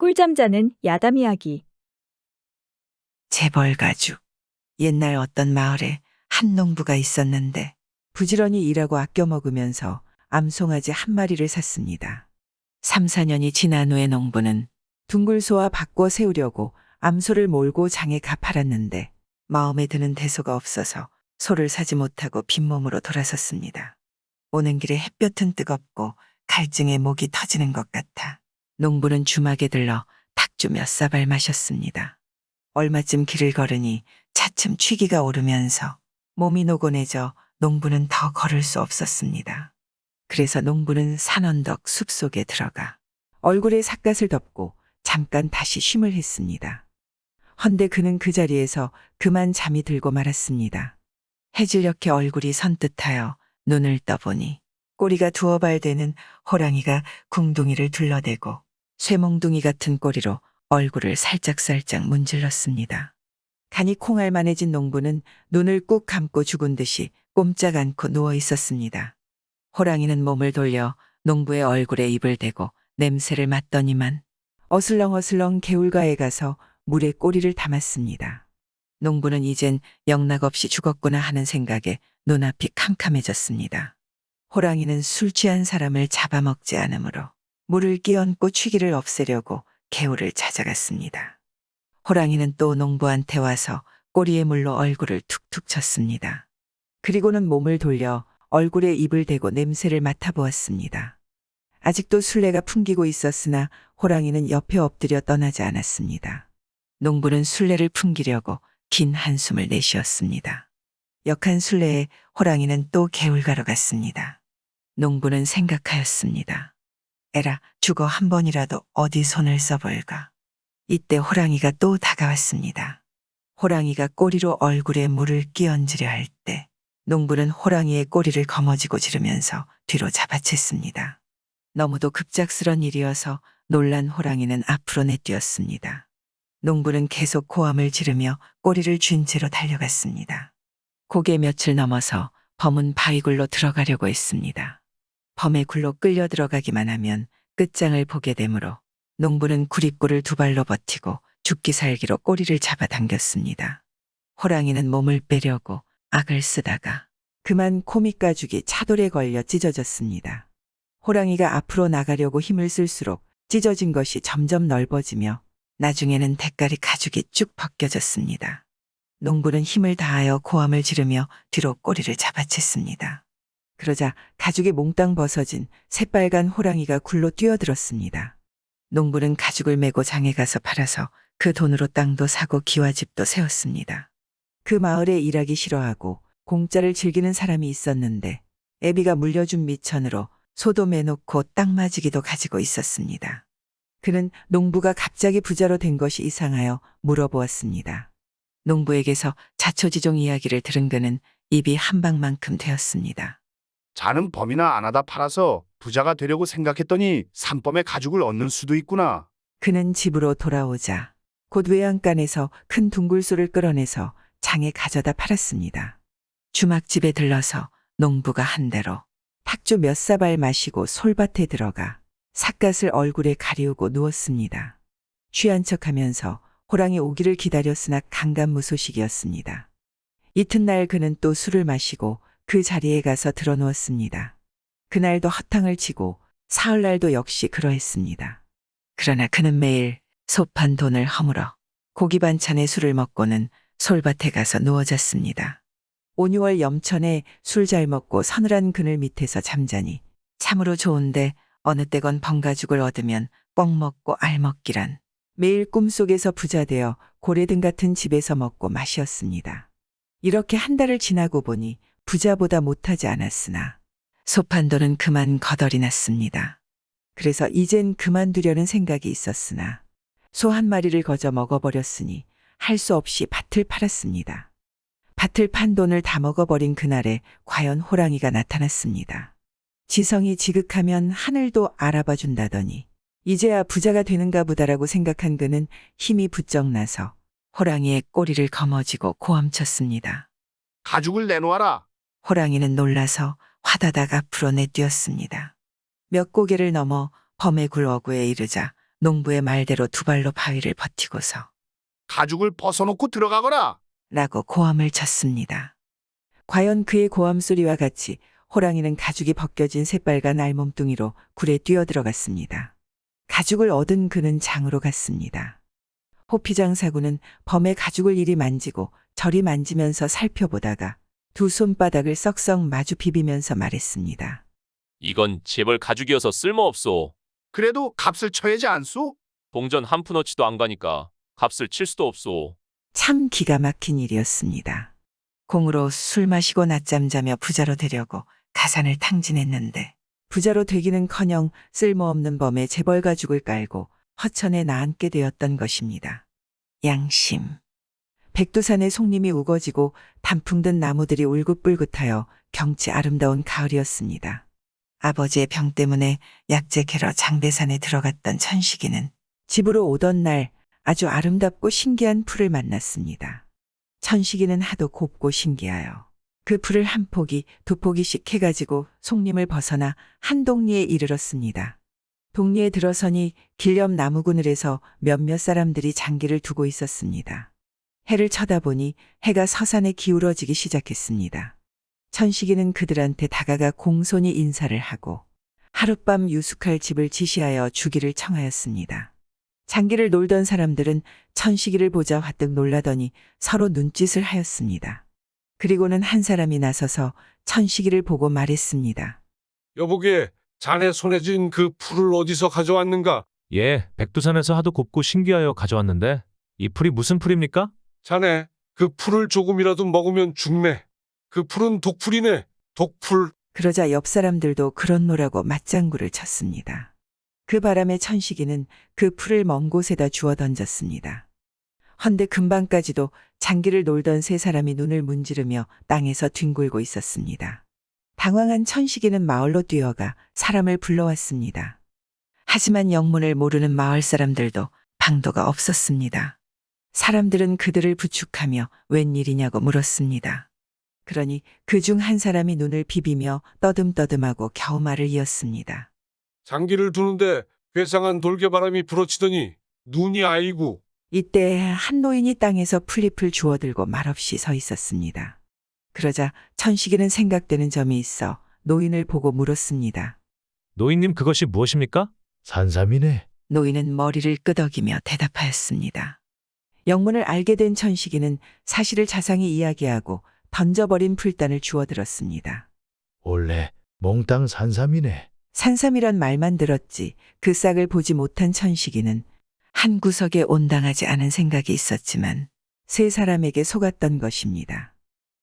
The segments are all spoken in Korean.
꿀잠 자는 야담 이야기. 재벌가죽. 옛날 어떤 마을에 한 농부가 있었는데 부지런히 일하고 아껴 먹으면서 암송아지 한 마리를 샀습니다. 3, 4년이 지난 후에 농부는 둥글소와 바꿔 세우려고 암소를 몰고 장에 가 팔았는데 마음에 드는 대소가 없어서 소를 사지 못하고 빈몸으로 돌아섰습니다. 오는 길에 햇볕은 뜨겁고 갈증에 목이 터지는 것 같아 농부는 주막에 들러 탁주 몇 사발 마셨습니다. 얼마쯤 길을 걸으니 차츰 취기가 오르면서 몸이 노곤해져 농부는 더 걸을 수 없었습니다. 그래서 농부는 산 언덕 숲속에 들어가 얼굴에 삿갓을 덮고 잠깐 다시 쉼을 했습니다. 헌데 그는 그 자리에서 그만 잠이 들고 말았습니다. 해질녘에 얼굴이 선뜻하여 눈을 떠보니 꼬리가 두어 발 되는 호랑이가 궁둥이를 둘러대고 쇠몽둥이 같은 꼬리로 얼굴을 살짝살짝 문질렀습니다. 간이 콩알만해진 농부는 눈을 꾹 감고 죽은 듯이 꼼짝 않고 누워 있었습니다. 호랑이는 몸을 돌려 농부의 얼굴에 입을 대고 냄새를 맡더니만 어슬렁어슬렁 개울가에 가서 물에 꼬리를 담았습니다. 농부는 이젠 영락없이 죽었구나 하는 생각에 눈앞이 캄캄해졌습니다. 호랑이는 술 취한 사람을 잡아먹지 않으므로 물을 끼얹고 취기를 없애려고 개울을 찾아갔습니다. 호랑이는 또 농부한테 와서 꼬리에 물로 얼굴을 툭툭 쳤습니다. 그리고는 몸을 돌려 얼굴에 입을 대고 냄새를 맡아보았습니다. 아직도 술내가 풍기고 있었으나 호랑이는 옆에 엎드려 떠나지 않았습니다. 농부는 술내를 풍기려고 긴 한숨을 내쉬었습니다. 역한 술내에 호랑이는 또 개울가로 갔습니다. 농부는 생각하였습니다. 에라, 죽어 한 번이라도 어디 손을 써볼까. 이때 호랑이가 또 다가왔습니다. 호랑이가 꼬리로 얼굴에 물을 끼얹으려 할 때 농부는 호랑이의 꼬리를 거머쥐고 지르면서 뒤로 잡아챘습니다. 너무도 급작스런 일이어서 놀란 호랑이는 앞으로 내뛰었습니다. 농부는 계속 고함을 지르며 꼬리를 쥔 채로 달려갔습니다. 고개 며칠 넘어서 범은 바위굴로 들어가려고 했습니다. 범의 굴로 끌려 들어가기만 하면 끝장을 보게 되므로 농부는 구릿골을 두 발로 버티고 죽기 살기로 꼬리를 잡아당겼습니다. 호랑이는 몸을 빼려고 악을 쓰다가 그만 코밑가죽이 차돌에 걸려 찢어졌습니다. 호랑이가 앞으로 나가려고 힘을 쓸수록 찢어진 것이 점점 넓어지며 나중에는 대가리 가죽이 쭉 벗겨졌습니다. 농부는 힘을 다하여 고함을 지르며 뒤로 꼬리를 잡아챘습니다. 그러자 가죽이 몽땅 벗어진 새빨간 호랑이가 굴로 뛰어들었습니다. 농부는 가죽을 메고 장에 가서 팔아서 그 돈으로 땅도 사고 기와집도 세웠습니다. 그 마을에 일하기 싫어하고 공짜를 즐기는 사람이 있었는데 애비가 물려준 미천으로 소도 매놓고 땅 맞이기도 가지고 있었습니다. 그는 농부가 갑자기 부자로 된 것이 이상하여 물어보았습니다. 농부에게서 자초지종 이야기를 들은 그는 입이 한 방만큼 되었습니다. 자는 범이나 안 하다 팔아서 부자가 되려고 생각했더니 산범의 가죽을 얻는 수도 있구나. 그는 집으로 돌아오자 곧 외양간에서 큰 둥굴소를 끌어내서 장에 가져다 팔았습니다. 주막집에 들러서 농부가 한 대로 탁주 몇 사발 마시고 솔밭에 들어가 삿갓을 얼굴에 가리우고 누웠습니다. 취한 척하면서 호랑이 오기를 기다렸으나 강간무소식이었습니다. 이튿날 그는 또 술을 마시고 그 자리에 가서 드러누웠습니다. 그날도 허탕을 치고 사흘날도 역시 그러했습니다. 그러나 그는 매일 소판 돈을 허물어 고기 반찬에 술을 먹고는 솔밭에 가서 누워 잤습니다. 5, 6월 염천에 술 잘 먹고 서늘한 그늘 밑에서 잠자니 참으로 좋은데 어느 때건 번가죽을 얻으면 뻥 먹고 알 먹기란 매일 꿈속에서 부자 되어 고래등 같은 집에서 먹고 마시었습니다. 이렇게 한 달을 지나고 보니 부자보다 못하지 않았으나 소판돈은 그만 거덜이 났습니다. 그래서 이젠 그만두려는 생각이 있었으나 소 한 마리를 거저 먹어버렸으니 할 수 없이 밭을 팔았습니다. 밭을 판 돈을 다 먹어버린 그날에 과연 호랑이가 나타났습니다. 지성이 지극하면 하늘도 알아봐 준다더니 이제야 부자가 되는가 보다라고 생각한 그는 힘이 부쩍 나서 호랑이의 꼬리를 거머쥐고 고함쳤습니다. 가죽을 내놓아라. 호랑이는 놀라서 화다닥 앞으로 내뛰었습니다. 몇 고개를 넘어 범의 굴 어구에 이르자 농부의 말대로 두 발로 바위를 버티고서 가죽을 벗어놓고 들어가거라. 라고 고함을 쳤습니다. 과연 그의 고함 소리와 같이 호랑이는 가죽이 벗겨진 새빨간 알몸뚱이로 굴에 뛰어들어갔습니다. 가죽을 얻은 그는 장으로 갔습니다. 호피장 사구는 범의 가죽을 이리 만지고 저리 만지면서 살펴보다가 두 손바닥을 썩썩 마주 비비면서 말했습니다. 이건 재벌 가죽이어서 쓸모없소. 그래도 값을 쳐야지 않소? 동전 한 푼어치도 안 가니까 값을 칠 수도 없소. 참 기가 막힌 일이었습니다. 공으로 술 마시고 낮잠 자며 부자로 되려고 가산을 탕진했는데 부자로 되기는커녕 쓸모없는 범에 재벌 가죽을 깔고 허천에 나앉게 되었던 것입니다. 양심. 백두산의 송림이 우거지고 단풍 든 나무들이 울긋불긋하여 경치 아름다운 가을이었습니다. 아버지의 병 때문에 약재 캐러 장대산에 들어갔던 천식이는 집으로 오던 날 아주 아름답고 신기한 풀을 만났습니다. 천식이는 하도 곱고 신기하여 그 풀을 한 포기, 두 포기씩 해가지고 송림을 벗어나 한 동리에 이르렀습니다. 동리에 들어서니 길 옆 나무 그늘에서 몇몇 사람들이 장기를 두고 있었습니다. 해를 쳐다보니 해가 서산에 기울어지기 시작했습니다. 천식이는 그들한테 다가가 공손히 인사를 하고 하룻밤 유숙할 집을 지시하여 주기를 청하였습니다. 장기를 놀던 사람들은 천식이를 보자 화뜩 놀라더니 서로 눈짓을 하였습니다. 그리고는 한 사람이 나서서 천식이를 보고 말했습니다. 여보게, 자네 손에 쥔 그 풀을 어디서 가져왔는가? 예, 백두산에서 하도 곱고 신기하여 가져왔는데 이 풀이 무슨 풀입니까? 자네, 그 풀을 조금이라도 먹으면 죽네. 그 풀은 독풀이네. 독풀. 그러자 옆 사람들도 그렇노라고 맞장구를 쳤습니다. 그 바람에 천식이는 그 풀을 먼 곳에다 주워 던졌습니다. 헌데 금방까지도 장기를 놀던 세 사람이 눈을 문지르며 땅에서 뒹굴고 있었습니다. 당황한 천식이는 마을로 뛰어가 사람을 불러왔습니다. 하지만 영문을 모르는 마을 사람들도 방도가 없었습니다. 사람들은 그들을 부축하며 웬일이냐고 물었습니다. 그러니 그중 한 사람이 눈을 비비며 떠듬떠듬하고 겨우 말을 이었습니다. 장기를 두는데 괴상한 돌개바람이 불어치더니 눈이 아이고. 이때 한 노인이 땅에서 풀잎을 주워들고 말없이 서 있었습니다. 그러자 천식이는 생각되는 점이 있어 노인을 보고 물었습니다. 노인님 그것이 무엇입니까? 산삼이네. 노인은 머리를 끄덕이며 대답하였습니다. 영문을 알게 된 천식이는 사실을 자상히 이야기하고 던져버린 풀단을 주워들었습니다. 원래 몽땅 산삼이네. 산삼이란 말만 들었지 그 싹을 보지 못한 천식이는 한 구석에 온당하지 않은 생각이 있었지만 세 사람에게 속았던 것입니다.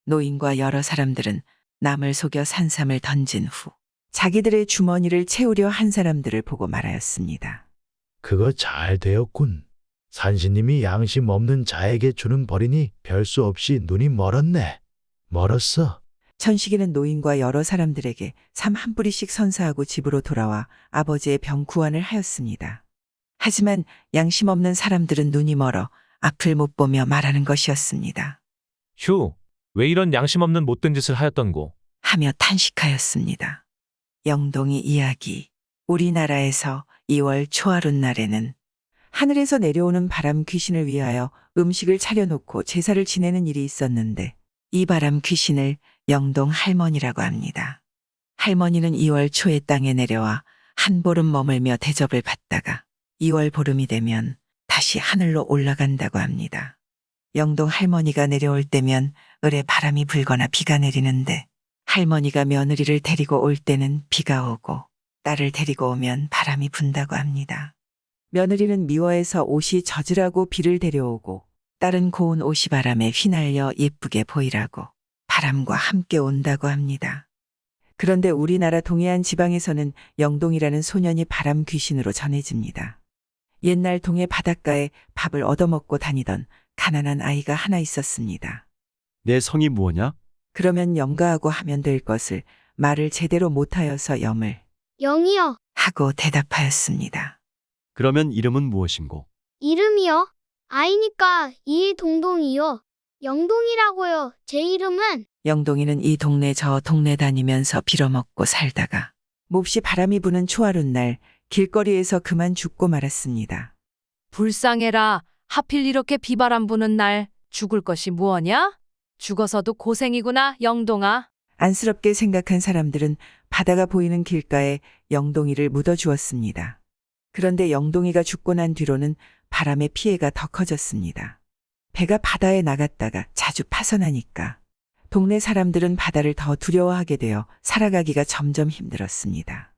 노인과 여러 사람들은 남을 속여 산삼을 던진 후 자기들의 주머니를 채우려 한 사람들을 보고 말하였습니다. 그거 잘 되었군. 산신님이 양심 없는 자에게 주는 벌이니 별 수 없이 눈이 멀었네. 멀었어. 천식이는 노인과 여러 사람들에게 삼 한 뿌리씩 선사하고 집으로 돌아와 아버지의 병 구안을 하였습니다. 하지만 양심 없는 사람들은 눈이 멀어 앞을 못 보며 말하는 것이었습니다. 휴, 왜 이런 양심 없는 못된 짓을 하였던고? 하며 탄식하였습니다. 영동이 이야기. 우리나라에서 2월 초하룻날에는 하늘에서 내려오는 바람 귀신을 위하여 음식을 차려놓고 제사를 지내는 일이 있었는데 이 바람 귀신을 영동 할머니라고 합니다. 할머니는 2월 초에 땅에 내려와 한 보름 머물며 대접을 받다가 2월 보름이 되면 다시 하늘로 올라간다고 합니다. 영동 할머니가 내려올 때면 을에 바람이 불거나 비가 내리는데 할머니가 며느리를 데리고 올 때는 비가 오고 딸을 데리고 오면 바람이 분다고 합니다. 며느리는 미워해서 옷이 젖으라고 비를 데려오고 딸은 고운 옷이 바람에 휘날려 예쁘게 보이라고 바람과 함께 온다고 합니다. 그런데 우리나라 동해안 지방에서는 영동이라는 소년이 바람 귀신으로 전해집니다. 옛날 동해 바닷가에 밥을 얻어먹고 다니던 가난한 아이가 하나 있었습니다. 내 성이 무엇냐? 그러면 영가하고 하면 될 것을 말을 제대로 못하여서 염을 영이요. 하고 대답하였습니다. 그러면 이름은 무엇인고? 이름이요. 아이니까 이동동이요. 영동이라고요. 제 이름은. 영동이는 이 동네 저 동네 다니면서 빌어먹고 살다가 몹시 바람이 부는 초하룻날 길거리에서 그만 죽고 말았습니다. 불쌍해라. 하필 이렇게 비바람 부는 날 죽을 것이 무엇냐? 죽어서도 고생이구나, 영동아. 안쓰럽게 생각한 사람들은 바다가 보이는 길가에 영동이를 묻어주었습니다. 그런데 영동이가 죽고 난 뒤로는 바람의 피해가 더 커졌습니다. 배가 바다에 나갔다가 자주 파선하니까 동네 사람들은 바다를 더 두려워하게 되어 살아가기가 점점 힘들었습니다.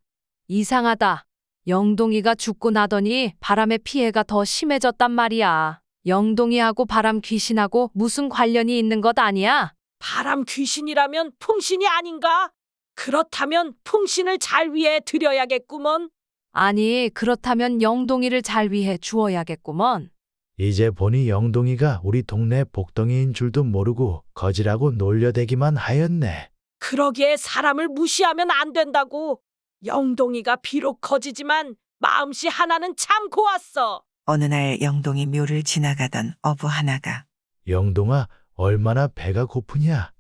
이상하다. 영동이가 죽고 나더니 바람의 피해가 더 심해졌단 말이야. 영동이하고 바람 귀신하고 무슨 관련이 있는 것 아니야? 바람 귀신이라면 풍신이 아닌가? 그렇다면 풍신을 잘 위해 드려야겠구먼. 아니, 그렇다면 영동이를 잘 위해 주어야겠구먼. 이제 보니 영동이가 우리 동네 복덩이인 줄도 모르고 거지라고 놀려대기만 하였네. 그러기에 사람을 무시하면 안 된다고. 영동이가 비록 거지지만 마음씨 하나는 참 고왔어. 어느 날 영동이 묘를 지나가던 어부 하나가 영동아, 얼마나 배가 고프냐?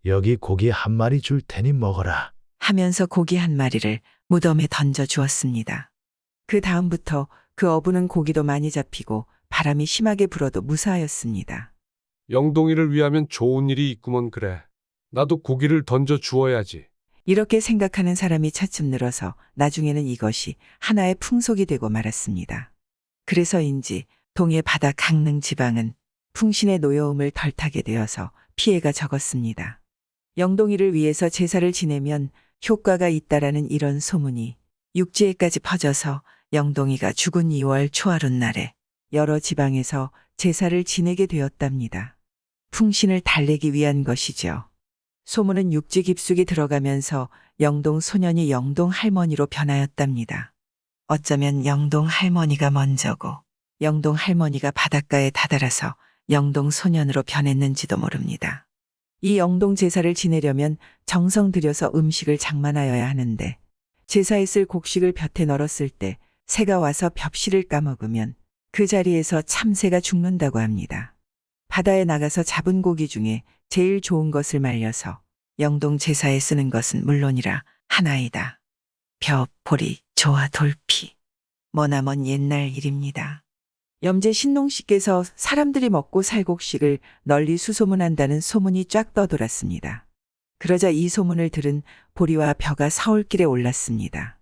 여기 고기 한 마리 줄 테니 먹어라. 하면서 고기 한 마리를 무덤에 던져 주었습니다. 그 다음부터 그 어부는 고기도 많이 잡히고 바람이 심하게 불어도 무사하였습니다. 영동이를 위하면 좋은 일이 있구먼 그래. 나도 고기를 던져 주어야지. 이렇게 생각하는 사람이 차츰 늘어서 나중에는 이것이 하나의 풍속이 되고 말았습니다. 그래서인지 동해 바다 강릉 지방은 풍신의 노여움을 덜 타게 되어서 피해가 적었습니다. 영동이를 위해서 제사를 지내면 효과가 있다라는 이런 소문이 육지에까지 퍼져서 영동이가 죽은 2월 초하룻날에 여러 지방에서 제사를 지내게 되었답니다. 풍신을 달래기 위한 것이죠. 소문은 육지 깊숙이 들어가면서 영동 소년이 영동 할머니로 변하였답니다. 어쩌면 영동 할머니가 먼저고 영동 할머니가 바닷가에 다다라서 영동 소년으로 변했는지도 모릅니다. 이 영동 제사를 지내려면 정성 들여서 음식을 장만하여야 하는데 제사에 쓸 곡식을 볕에 널었을 때 새가 와서 벽실을 까먹으면 그 자리에서 참새가 죽는다고 합니다. 바다에 나가서 잡은 고기 중에 제일 좋은 것을 말려서 영동 제사에 쓰는 것은 물론이라 하나이다. 벼, 보리, 조와 돌피. 머나먼 옛날 일입니다. 염제 신농씨께서 사람들이 먹고 살 곡식을 널리 수소문한다는 소문이 쫙 떠돌았습니다. 그러자 이 소문을 들은 보리와 벼가 서울길에 올랐습니다.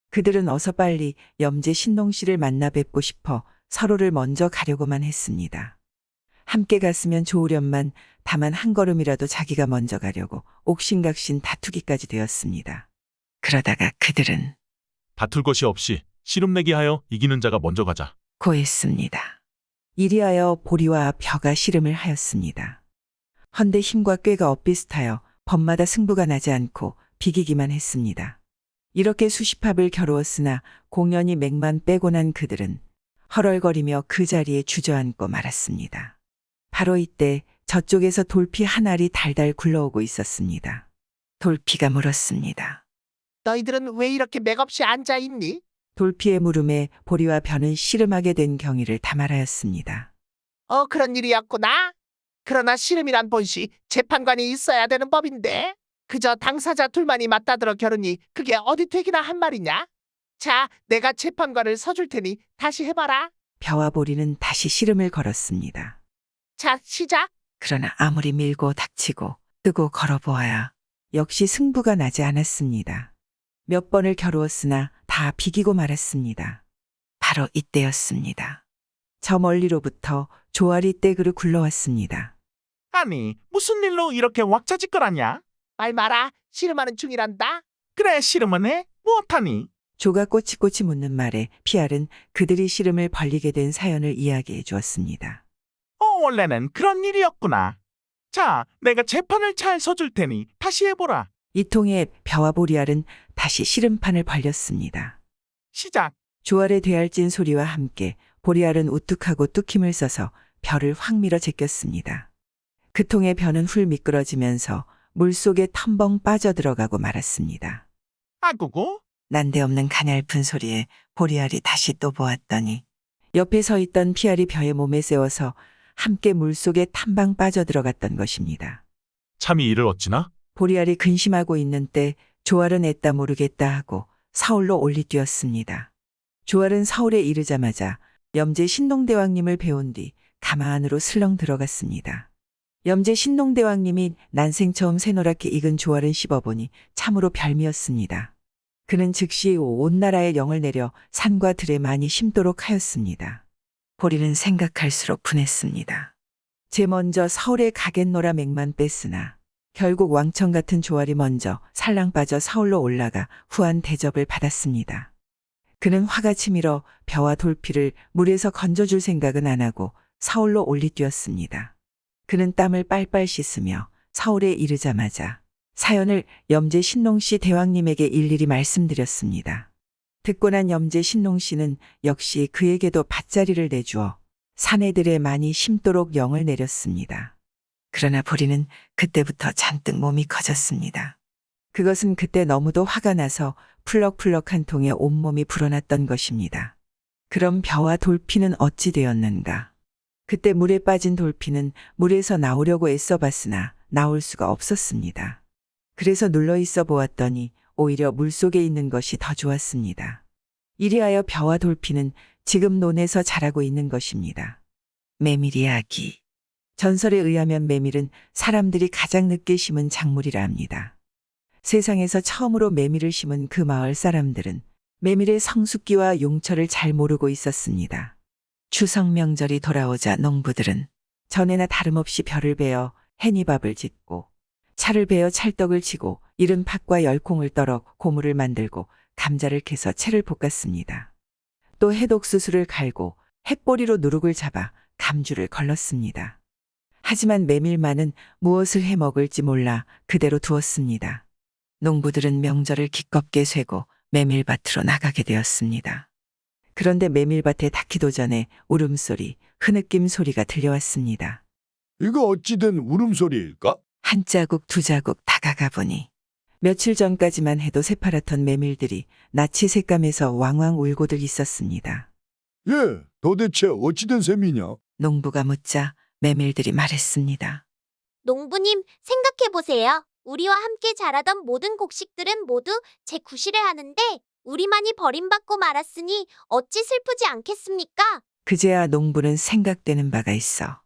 그들은 어서 빨리 염제 신농씨를 만나 뵙고 싶어 서로를 먼저 가려고만 했습니다. 함께 갔으면 좋으련만 다만 한 걸음이라도 자기가 먼저 가려고 옥신각신 다투기까지 되었습니다. 그러다가 그들은 다툴 것이 없이 씨름내기 하여 이기는 자가 먼저 가자. 고했습니다. 이리하여 보리와 벼가 씨름을 하였습니다. 헌데 힘과 꾀가 엇비슷하여 번마다 승부가 나지 않고 비기기만 했습니다. 이렇게 수십 합을 겨루었으나 공연히 맥만 빼고 난 그들은 헐얼거리며 그 자리에 주저앉고 말았습니다. 바로 이때 저쪽에서 돌피 한 알이 달달 굴러오고 있었습니다. 돌피가 물었습니다. 너희들은 왜 이렇게 맥없이 앉아있니? 돌피의 물음에 보리와 벼는 씨름하게 된 경위를 다 말하였습니다. 그런 일이었구나. 그러나 씨름이란 본시 재판관이 있어야 되는 법인데 그저 당사자 둘만이 맞다들어 겨루니 그게 어디 되기나 한 말이냐? 자, 내가 재판관을 서줄 테니 다시 해봐라. 벼와 보리는 다시 씨름을 걸었습니다. 자, 시작. 그러나 아무리 밀고 닥치고 뜨고 걸어보아야 역시 승부가 나지 않았습니다. 몇 번을 겨루었으나 다 비기고 말았습니다. 바로 이때였습니다. 저 멀리로부터 조아리 떼그르 굴러왔습니다. 아니, 무슨 일로 이렇게 왁자지껄하냐? 말 마라. 씨름하는 중이란다. 그래, 씨름은 해. 무엇하니? 조가 꼬치꼬치 묻는 말에 피알은 그들이 씨름을 벌리게 된 사연을 이야기해 주었습니다. 원래는 그런 일이었구나. 자, 내가 재판을 잘 서줄 테니 다시 해보라. 이 통에 벼와 보리알은 다시 씨름판을 벌렸습니다. 시작. 조알의 되알진 소리와 함께 보리알은 우뚝하고 뚝힘을 써서 벼를 확 밀어 제꼈습니다. 그 통에 벼는 훌 미끄러지면서 물속에 텀벙 빠져들어가고 말았습니다. 아구구. 난데없는 가냘픈 소리에 보리알이 다시 또 보았더니 옆에 서 있던 피알이 벼의 몸에 세워서 함께 물속에 탐방 빠져들어갔던 것입니다. 참이 이를 어찌나? 보리알이 근심하고 있는 때 조알은 애따 모르겠다 하고 서울로 올리 뛰었습니다. 조알은 서울에 이르자마자 염제 신농대왕님을 배운 뒤 가마 안으로 슬렁 들어갔습니다. 염제 신농대왕님이 난생 처음 새노랗게 익은 조알은 씹어보니 참으로 별미였습니다. 그는 즉시 온 나라에 영을 내려 산과 들에 많이 심도록 하였습니다. 보리는 생각할수록 분했습니다. 제 먼저 서울에 가겠노라 맥만 뺐으나 결국 왕청 같은 조알이 먼저 살랑 빠져 서울로 올라가 후한 대접을 받았습니다. 그는 화가 치밀어 벼와 돌피를 물에서 건져줄 생각은 안 하고 서울로 올리뛰었습니다. 그는 땀을 빨빨 씻으며 서울에 이르자마자 사연을 염제 신농씨 대왕님에게 일일이 말씀드렸습니다. 듣고 난 염제 신농씨는 역시 그에게도 밭자리를 내주어 사내들에 많이 심도록 영을 내렸습니다. 그러나 보리는 그때부터 잔뜩 몸이 커졌습니다. 그것은 그때 너무도 화가 나서 풀럭풀럭한 통에 온몸이 불어났던 것입니다. 그럼 벼와 돌피는 어찌 되었는가? 그때 물에 빠진 돌피는 물에서 나오려고 애써봤으나 나올 수가 없었습니다. 그래서 눌러있어 보았더니 오히려 물속에 있는 것이 더 좋았습니다. 이리하여 벼와 돌피는 지금 논에서 자라고 있는 것입니다. 메밀 이야기. 전설에 의하면 메밀은 사람들이 가장 늦게 심은 작물이라 합니다. 세상에서 처음으로 메밀을 심은 그 마을 사람들은 메밀의 성숙기와 용철을 잘 모르고 있었습니다. 추석 명절이 돌아오자 농부들은 전에나 다름없이 벼를 베어 해니밥을 짓고 차를 베어 찰떡을 치고 이른 팥과 열콩을 떨어 고물을 만들고 감자를 캐서 채를 볶았습니다. 또 해독수수를 갈고 햇보리로 누룩을 잡아 감주를 걸렀습니다. 하지만 메밀만은 무엇을 해 먹을지 몰라 그대로 두었습니다. 농부들은 명절을 기껍게 쇠고 메밀밭으로 나가게 되었습니다. 그런데 메밀밭에 닿기도 전에 울음소리, 흐느낌 소리가 들려왔습니다. 이거 어찌된 울음소리일까? 한 자국 두 자국 다가가 보니 며칠 전까지만 해도 새파랗던 메밀들이 낯이 새까매서 왕왕 울고들 있었습니다. 예, 도대체 어찌된 셈이냐? 농부가 묻자 메밀들이 말했습니다. 농부님, 생각해보세요. 우리와 함께 자라던 모든 곡식들은 모두 제 구실을 하는데 우리만이 버림받고 말았으니 어찌 슬프지 않겠습니까? 그제야 농부는 생각되는 바가 있어.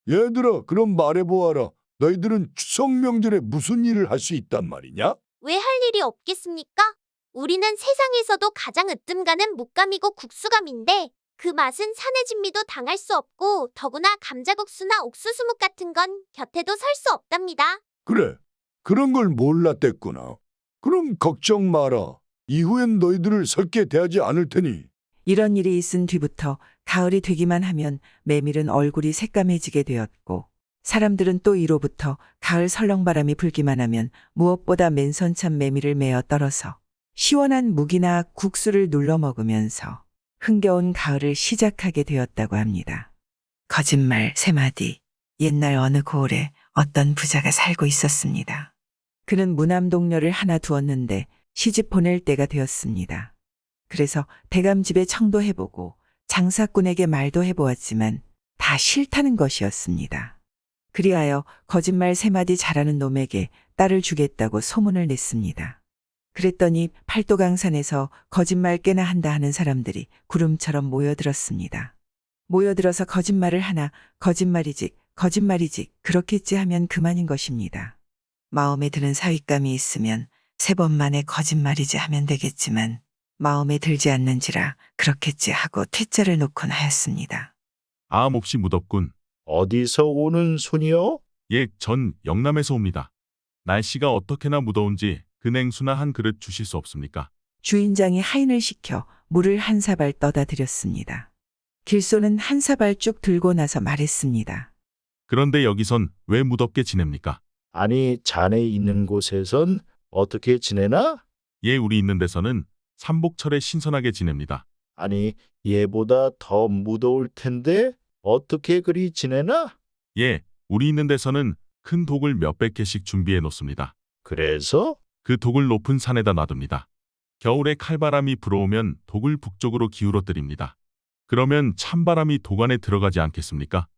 얘들아, 그럼 말해보아라. 너희들은 추석 명절에 무슨 일을 할 수 있단 말이냐? 왜 할 일이 없겠습니까? 우리는 세상에서도 가장 으뜸가는 묵감이고 국수감인데 그 맛은 산해진미도 당할 수 없고 더구나 감자국수나 옥수수묵 같은 건 곁에도 설 수 없답니다. 그래, 그런 걸 몰랐댔구나. 그럼 걱정 마라. 이후엔 너희들을 설게 대하지 않을 테니. 이런 일이 있은 뒤부터 가을이 되기만 하면 메밀은 얼굴이 새까매지게 되었고 사람들은 또 이로부터 가을 설렁바람이 불기만 하면 무엇보다 맨선참 메밀을 메어 떨어서 시원한 묵이나 국수를 눌러 먹으면서 흥겨운 가을을 시작하게 되었다고 합니다. 거짓말 3마디. 옛날 어느 고을에 어떤 부자가 살고 있었습니다. 그는 무남동녀를 하나 두었는데 시집 보낼 때가 되었습니다. 그래서 대감집에 청도 해보고 장사꾼에게 말도 해보았지만 다 싫다는 것이었습니다. 그리하여 거짓말 3마디 잘하는 놈에게 딸을 주겠다고 소문을 냈습니다. 그랬더니 팔도강산에서 거짓말 꽤나 한다 하는 사람들이 구름처럼 모여들었습니다. 모여들어서 거짓말을 하나 거짓말이지 그렇겠지 하면 그만인 것입니다. 마음에 드는 사윗감이 있으면 3번 만에 거짓말이지 하면 되겠지만 마음에 들지 않는지라 그렇겠지 하고 퇴짜를 놓곤 하였습니다. 아, 몹시 무덥군. 어디서 오는 손이요? 예, 전 영남에서 옵니다. 날씨가 어떻게나 무더운지 그 냉수나 한 그릇 주실 수 없습니까? 주인장이 하인을 시켜 물을 한 사발 떠다 드렸습니다. 길소는 한 사발 쭉 들고 나서 말했습니다. 그런데 여기선 왜 무덥게 지냅니까? 아니, 자네 있는 곳에선 어떻게 지내나? 예, 우리 있는 데서는 삼복철에 신선하게 지냅니다. 아니, 얘보다 더 무더울 텐데 어떻게 그리 지내나? 예, 우리 있는 데서는 큰 독을 몇백 개씩 준비해 놓습니다. 그래서? 그 독을 높은 산에다 놔둡니다. 겨울에 칼바람이 불어오면 독을 북쪽으로 기울어뜨립니다. 그러면 찬바람이 독 안에 들어가지 않겠습니까?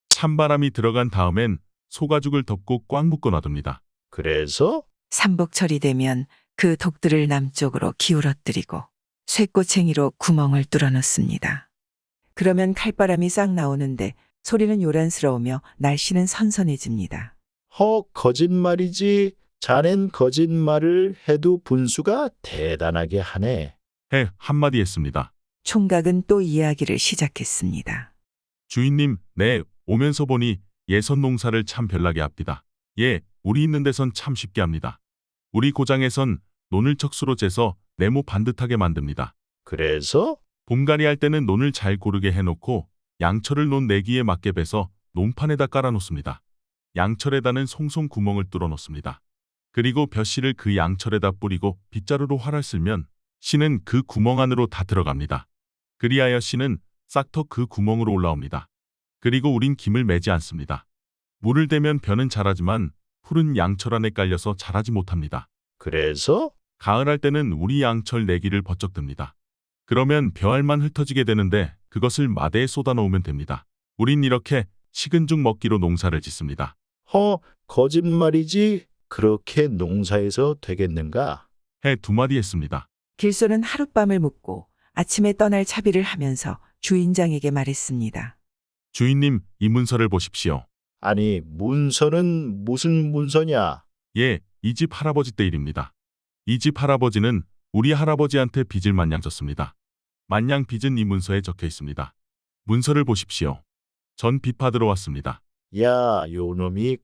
찬바람이 들어간 다음엔 소가죽을 덮고 꽉 묶어 놔둡니다. 그래서? 삼복철이 되면 그 독들을 남쪽으로 기울어뜨리고 쇠꼬챙이로 구멍을 뚫어놓습니다. 그러면 칼바람이 싹 나오는데 소리는 요란스러우며 날씨는 선선해집니다. 거짓말이지. 자넨 거짓말을 해도 분수가 대단하게 하네. 해 한마디 했습니다. 총각은 또 이야기를 시작했습니다. 주인님, 네, 오면서 보니 예선 농사를 참 별나게 합디다. 예, 우리 있는 데선 참 쉽게 합니다. 우리 고장에선 논을 척수로 재서 네모 반듯하게 만듭니다. 그래서? 봄가리 할 때는 논을 잘 고르게 해놓고 양철을 논 내기에 맞게 베서 논판에다 깔아놓습니다. 양철에다는 송송 구멍을 뚫어놓습니다. 그리고 벼씨를 그 양철에다 뿌리고 빗자루로 활을 쓸면 씨는 그 구멍 안으로 다 들어갑니다. 그리하여 씨는 싹터 그 구멍으로 올라옵니다. 그리고 우린 김을 매지 않습니다. 물을 대면 벼는 자라지만 풀은 양철 안에 깔려서 자라지 못합니다. 그래서? 가을 할 때는 우리 양철 내기를 버쩍 듭니다. 그러면 벼알만 흩어지게 되는데 그것을 마대에 쏟아 놓으면 됩니다. 우린 이렇게 식은 죽 먹기로 농사를 짓습니다. 거짓말이지. 그렇게 농사해서 되겠는가? 해 두 마디 했습니다. 길소는 하룻밤을 묵고 아침에 떠날 차비를 하면서 주인장에게 말했습니다. 주인님, 이 문서를 보십시오. 아니, 문서는 무슨 문서냐? 예, 이 집 할아버지 때 일입니다. 이 집 할아버지는 우리 할아버지한테 빚을 마냥 졌습니다. 마냥 빚은 이 문서에 적혀 있습니다. 문서를 보십시오. 전 빚 받으러 왔습니다. 야, 요놈이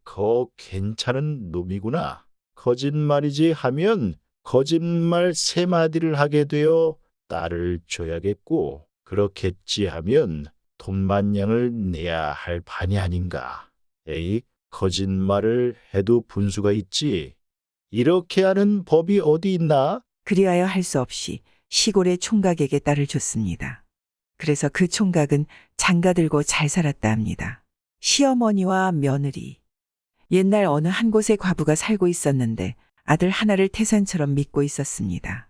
괜찮은 놈이구나. 거짓말이지 하면 거짓말 3마디를 하게 되어 딸을 줘야겠고, 그렇겠지 하면 돈만냥을 내야 할 판이 아닌가. 에이, 거짓말을 해도 분수가 있지. 이렇게 하는 법이 어디 있나? 그리하여 할 수 없이 시골의 총각에게 딸을 줬습니다. 그래서 그 총각은 장가 들고 잘 살았다 합니다. 시어머니와 며느리. 옛날 어느 한 곳에 과부가 살고 있었는데 아들 하나를 태산처럼 믿고 있었습니다.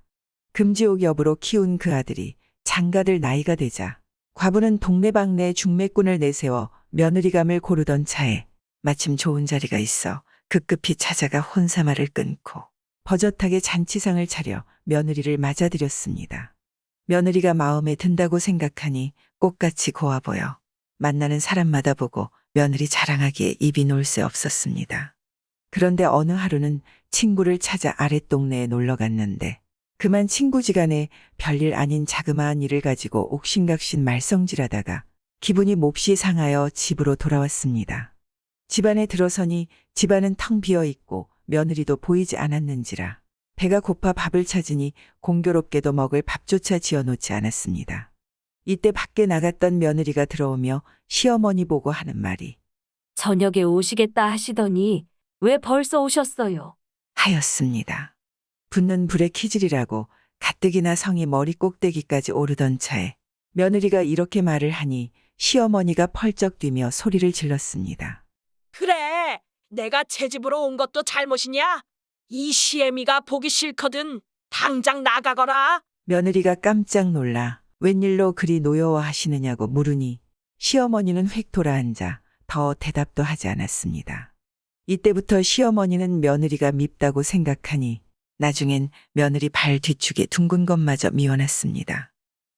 금지옥 여부로 키운 그 아들이 장가들 나이가 되자 과부는 동네방네 중매꾼을 내세워 며느리감을 고르던 차에 마침 좋은 자리가 있어 급급히 찾아가 혼사말을 끊고 버젓하게 잔치상을 차려 며느리를 맞아들였습니다. 며느리가 마음에 든다고 생각하니 꽃같이 고와 보여 만나는 사람마다 보고 며느리 자랑하기에 입이 놀 새 없었습니다. 그런데 어느 하루는 친구를 찾아 아랫동네에 놀러 갔는데 그만 친구지간에 별일 아닌 자그마한 일을 가지고 옥신각신 말썽질하다가 기분이 몹시 상하여 집으로 돌아왔습니다. 집안에 들어서니 집안은 텅 비어 있고 며느리도 보이지 않았는지라 배가 고파 밥을 찾으니 공교롭게도 먹을 밥조차 지어놓지 않았습니다. 이때 밖에 나갔던 며느리가 들어오며 시어머니 보고 하는 말이 저녁에 오시겠다 하시더니 왜 벌써 오셨어요? 하였습니다. 붙는 불에 키질이라고 가뜩이나 성이 머리 꼭대기까지 오르던 차에 며느리가 이렇게 말을 하니 시어머니가 펄쩍 뛰며 소리를 질렀습니다. 그래, 내가 제 집으로 온 것도 잘못이냐? 이 시애미가 보기 싫거든. 당장 나가거라. 며느리가 깜짝 놀라 웬일로 그리 노여워하시느냐고 물으니 시어머니는 획 돌아앉아 더 대답도 하지 않았습니다. 이때부터 시어머니는 며느리가 밉다고 생각하니 나중엔 며느리 발 뒤축에 둥근 것마저 미워놨습니다.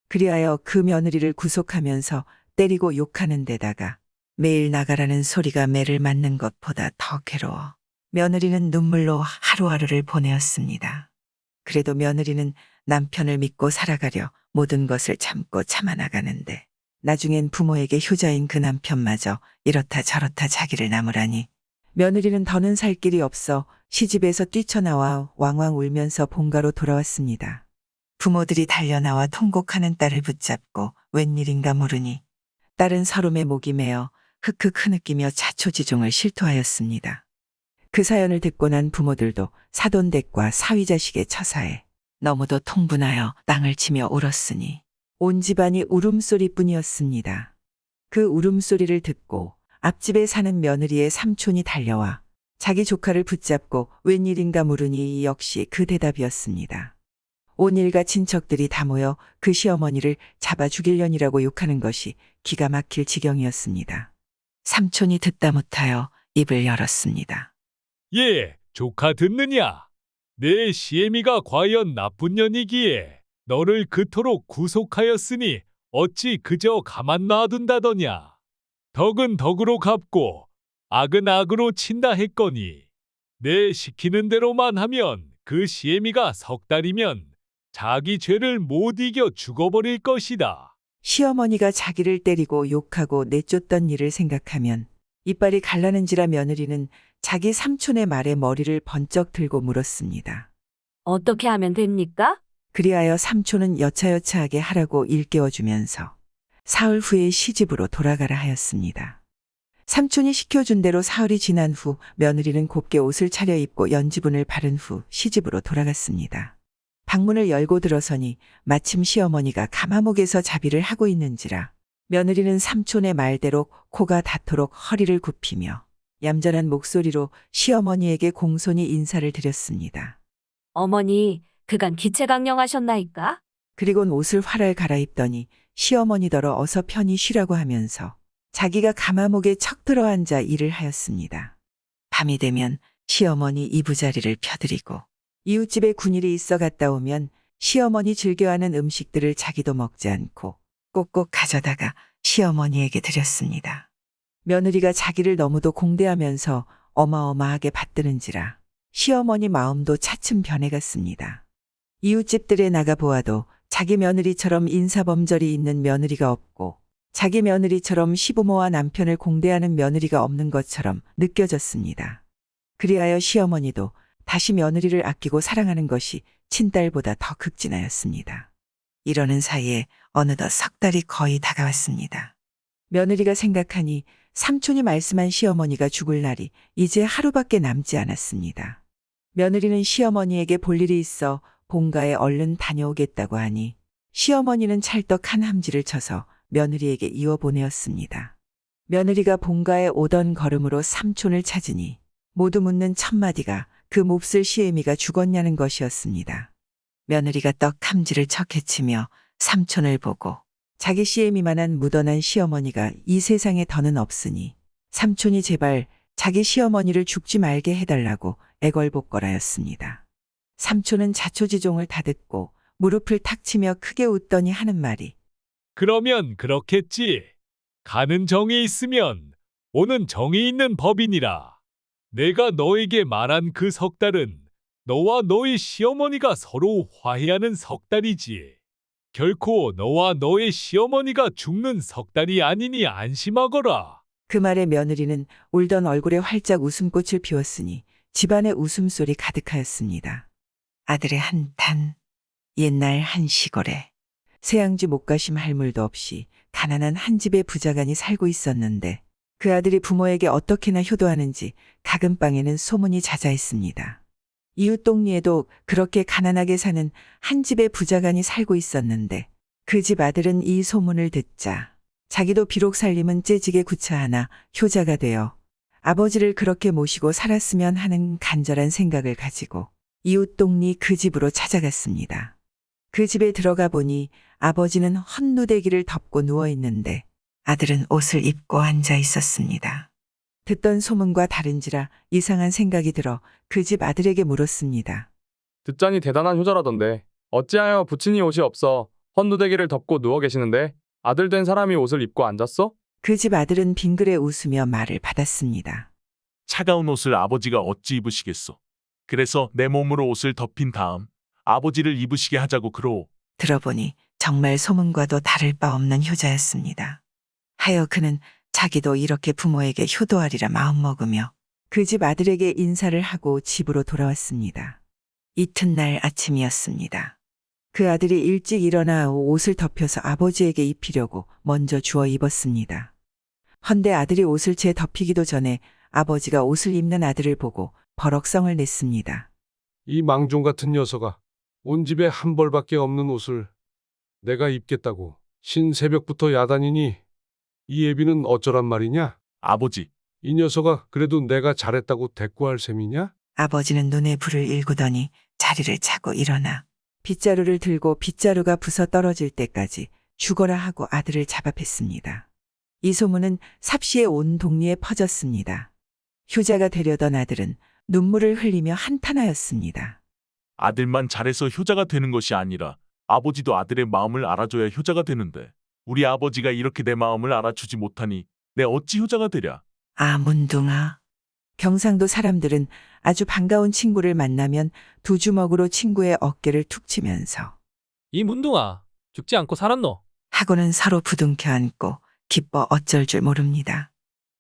그리하여 그 며느리를 구속하면서 때리고 욕하는 데다가 매일 나가라는 소리가 매를 맞는 것보다 더 괴로워 며느리는 눈물로 하루하루를 보내었습니다. 그래도 며느리는 남편을 믿고 살아가려 모든 것을 참고 참아나가는데 나중엔 부모에게 효자인 그 남편마저 이렇다 저렇다 자기를 나무라니 며느리는 더는 살 길이 없어 시집에서 뛰쳐나와 왕왕 울면서 본가로 돌아왔습니다. 부모들이 달려나와 통곡하는 딸을 붙잡고 웬일인가 물으니 딸은 서름에 목이 메어 흑흑 흐느끼며 자초지종을 실토하였습니다. 그 사연을 듣고 난 부모들도 사돈댁과 사위자식의 처사에 너무도 통분하여 땅을 치며 울었으니 온 집안이 울음소리뿐이었습니다. 그 울음소리를 듣고 앞집에 사는 며느리의 삼촌이 달려와 자기 조카를 붙잡고 웬일인가 물으니 역시 그 대답이었습니다. 온 일가 친척들이 다 모여 그 시어머니를 잡아 죽이려니라고 욕하는 것이 기가 막힐 지경이었습니다. 삼촌이 듣다 못하여 입을 열었습니다. 예, 조카 듣느냐? 내 시애미가 과연 나쁜 년이기에 너를 그토록 구속하였으니 어찌 그저 가만 놔둔다더냐. 덕은 덕으로 갚고 악은 악으로 친다 했거니 내 시키는 대로만 하면 그 시애미가 석 달이면 자기 죄를 못 이겨 죽어버릴 것이다. 시어머니가 자기를 때리고 욕하고 내쫓던 일을 생각하면 이빨이 갈라는지라 며느리는 자기 삼촌의 말에 머리를 번쩍 들고 물었습니다. 어떻게 하면 됩니까? 그리하여 삼촌은 여차여차하게 하라고 일깨워주면서 사흘 후에 시집으로 돌아가라 하였습니다. 삼촌이 시켜준 대로 사흘이 지난 후 며느리는 곱게 옷을 차려입고 연지분을 바른 후 시집으로 돌아갔습니다. 방문을 열고 들어서니 마침 시어머니가 가마목에서 자비를 하고 있는지라 며느리는 삼촌의 말대로 코가 닿도록 허리를 굽히며 얌전한 목소리로 시어머니에게 공손히 인사를 드렸습니다. 어머니, 그간 기체강령하셨나이까? 그리곤 옷을 활활 갈아입더니 시어머니더러 어서 편히 쉬라고 하면서 자기가 가마목에 척 들어앉아 일을 하였습니다. 밤이 되면 시어머니 이부자리를 펴드리고 이웃집에 군일이 있어 갔다 오면 시어머니 즐겨하는 음식들을 자기도 먹지 않고 꼭꼭 가져다가 시어머니에게 드렸습니다. 며느리가 자기를 너무도 공대하면서 어마어마하게 받드는지라 시어머니 마음도 차츰 변해갔습니다. 이웃집들에 나가보아도 자기 며느리처럼 인사범절이 있는 며느리가 없고 자기 며느리처럼 시부모와 남편을 공대하는 며느리가 없는 것처럼 느껴졌습니다. 그리하여 시어머니도 다시 며느리를 아끼고 사랑하는 것이 친딸보다 더 극진하였습니다. 이러는 사이에 어느덧 석 달이 거의 다가왔습니다. 며느리가 생각하니 삼촌이 말씀한 시어머니가 죽을 날이 이제 하루밖에 남지 않았습니다. 며느리는 시어머니에게 볼 일이 있어 본가에 얼른 다녀오겠다고 하니 시어머니는 찰떡 한 함지를 쳐서 며느리에게 이어 보내었습니다. 며느리가 본가에 오던 걸음으로 삼촌을 찾으니 모두 묻는 첫마디가 그 몹쓸 시애미가 죽었냐는 것이었습니다. 며느리가 떡 함지를 척해치며 삼촌을 보고 자기 시애미만한 무던한 시어머니가 이 세상에 더는 없으니 삼촌이 제발 자기 시어머니를 죽지 말게 해달라고 애걸복걸하였습니다. 삼촌은 자초지종을 다 듣고 무릎을 탁 치며 크게 웃더니 하는 말이 그러면 그렇겠지. 가는 정이 있으면 오는 정이 있는 법이니라. 내가 너에게 말한 그 석 달은 너와 너의 시어머니가 서로 화해하는 석 달이지. 결코 너와 너의 시어머니가 죽는 석 달이 아니니 안심하거라. 그 말에 며느리는 울던 얼굴에 활짝 웃음꽃을 피웠으니 집안에 웃음소리 가득하였습니다. 아들의 한탄, 옛날 한 시골에 새양지 목가심 할 물도 없이 가난한 한 집의 부자간이 살고 있었는데 그 아들이 부모에게 어떻게나 효도하는지 작은 방에는 소문이 자자했습니다. 이웃 동리에도 그렇게 가난하게 사는 한 집의 부자간이 살고 있었는데 그 집 아들은 이 소문을 듣자 자기도 비록 살림은 째지게 구차하나 효자가 되어 아버지를 그렇게 모시고 살았으면 하는 간절한 생각을 가지고 이웃 동리 그 집으로 찾아갔습니다. 그 집에 들어가 보니 아버지는 헛누대기를 덮고 누워 있는데 아들은 옷을 입고 앉아 있었습니다. 듣던 소문과 다른지라 이상한 생각이 들어 그 집 아들에게 물었습니다. 듣자니 대단한 효자라던데 어찌하여 부친이 옷이 없어 헛누대기를 덮고 누워 계시는데 아들 된 사람이 옷을 입고 앉았어? 그 집 아들은 빙그레 웃으며 말을 받았습니다. 차가운 옷을 아버지가 어찌 입으시겠소. 그래서 내 몸으로 옷을 덮인 다음 아버지를 입으시게 하자고 그러오. 들어보니 정말 소문과도 다를 바 없는 효자였습니다. 하여 그는 자기도 이렇게 부모에게 효도하리라 마음먹으며 그 집 아들에게 인사를 하고 집으로 돌아왔습니다. 이튿날 아침이었습니다. 그 아들이 일찍 일어나 옷을 덮여서 아버지에게 입히려고 먼저 주워 입었습니다. 헌데 아들이 옷을 채 덮이기도 전에 아버지가 옷을 입는 아들을 보고 버럭성을 냈습니다. 이 망종 같은 녀석아, 온 집에 한 벌밖에 없는 옷을 내가 입겠다고 신새벽부터 야단이니 이 애비는 어쩌란 말이냐? 아버지. 이 녀석아, 그래도 내가 잘했다고 대꾸할 셈이냐? 아버지는 눈에 불을 일구더니 자리를 차고 일어나 빗자루를 들고 빗자루가 부서 떨어질 때까지 죽어라 하고 아들을 잡아팼습니다. 이 소문은 삽시에 온 동리에 퍼졌습니다. 효자가 되려던 아들은 눈물을 흘리며 한탄하였습니다. 아들만 잘해서 효자가 되는 것이 아니라 아버지도 아들의 마음을 알아줘야 효자가 되는데 우리 아버지가 이렇게 내 마음을 알아주지 못하니 내 어찌 효자가 되랴. 아, 문둥아. 경상도 사람들은 아주 반가운 친구를 만나면 두 주먹으로 친구의 어깨를 툭 치면서 이 문둥아, 죽지 않고 살았노? 하고는 서로 부둥켜 안고 기뻐 어쩔 줄 모릅니다.